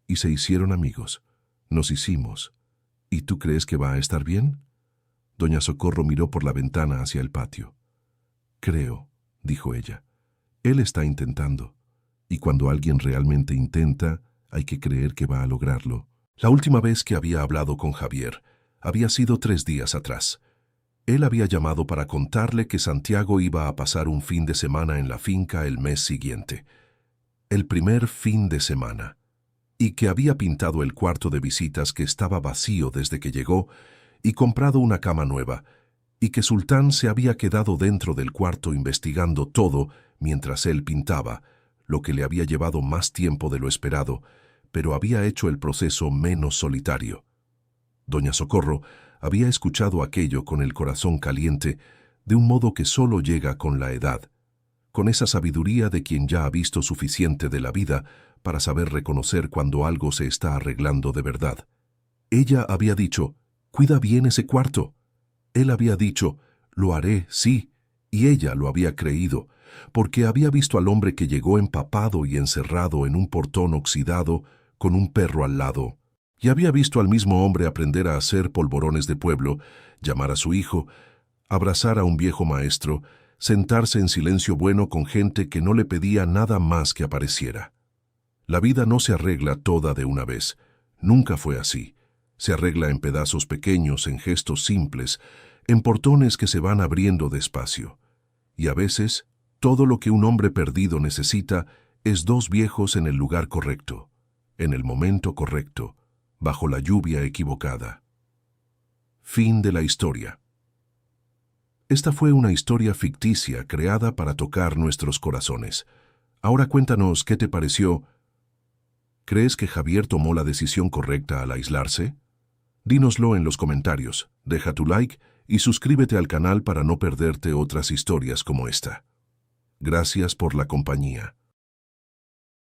y se hicieron amigos. Nos hicimos. ¿Y tú crees que va a estar bien? Doña Socorro miró por la ventana hacia el patio. Creo, dijo ella. Él está intentando. Y cuando alguien realmente intenta, hay que creer que va a lograrlo. La última vez que había hablado con Javier había sido 3 días atrás. Él había llamado para contarle que Santiago iba a pasar un fin de semana en la finca el mes siguiente. El primer fin de semana. Y que había pintado el cuarto de visitas que estaba vacío desde que llegó y comprado una cama nueva, y que Sultán se había quedado dentro del cuarto investigando todo mientras él pintaba, lo que le había llevado más tiempo de lo esperado, pero había hecho el proceso menos solitario. Doña Socorro había escuchado aquello con el corazón caliente, de un modo que solo llega con la edad, con esa sabiduría de quien ya ha visto suficiente de la vida para saber reconocer cuando algo se está arreglando de verdad. Ella había dicho, «Cuida bien ese cuarto». Él había dicho, «Lo haré, sí», y ella lo había creído, porque había visto al hombre que llegó empapado y encerrado en un portón oxidado con un perro al lado, y había visto al mismo hombre aprender a hacer polvorones de pueblo, llamar a su hijo, abrazar a un viejo maestro, sentarse en silencio bueno con gente que no le pedía nada más que apareciera. La vida no se arregla toda de una vez. Nunca fue así. Se arregla en pedazos pequeños, en gestos simples, en portones que se van abriendo despacio. Y a veces, todo lo que un hombre perdido necesita es 2 viejos en el lugar correcto, en el momento correcto, bajo la lluvia equivocada. Fin de la historia. Esta fue una historia ficticia creada para tocar nuestros corazones. Ahora cuéntanos qué te pareció. ¿Crees que Javier tomó la decisión correcta al aislarse? Dínoslo en los comentarios, deja tu like y suscríbete al canal para no perderte otras historias como esta. Gracias por la compañía.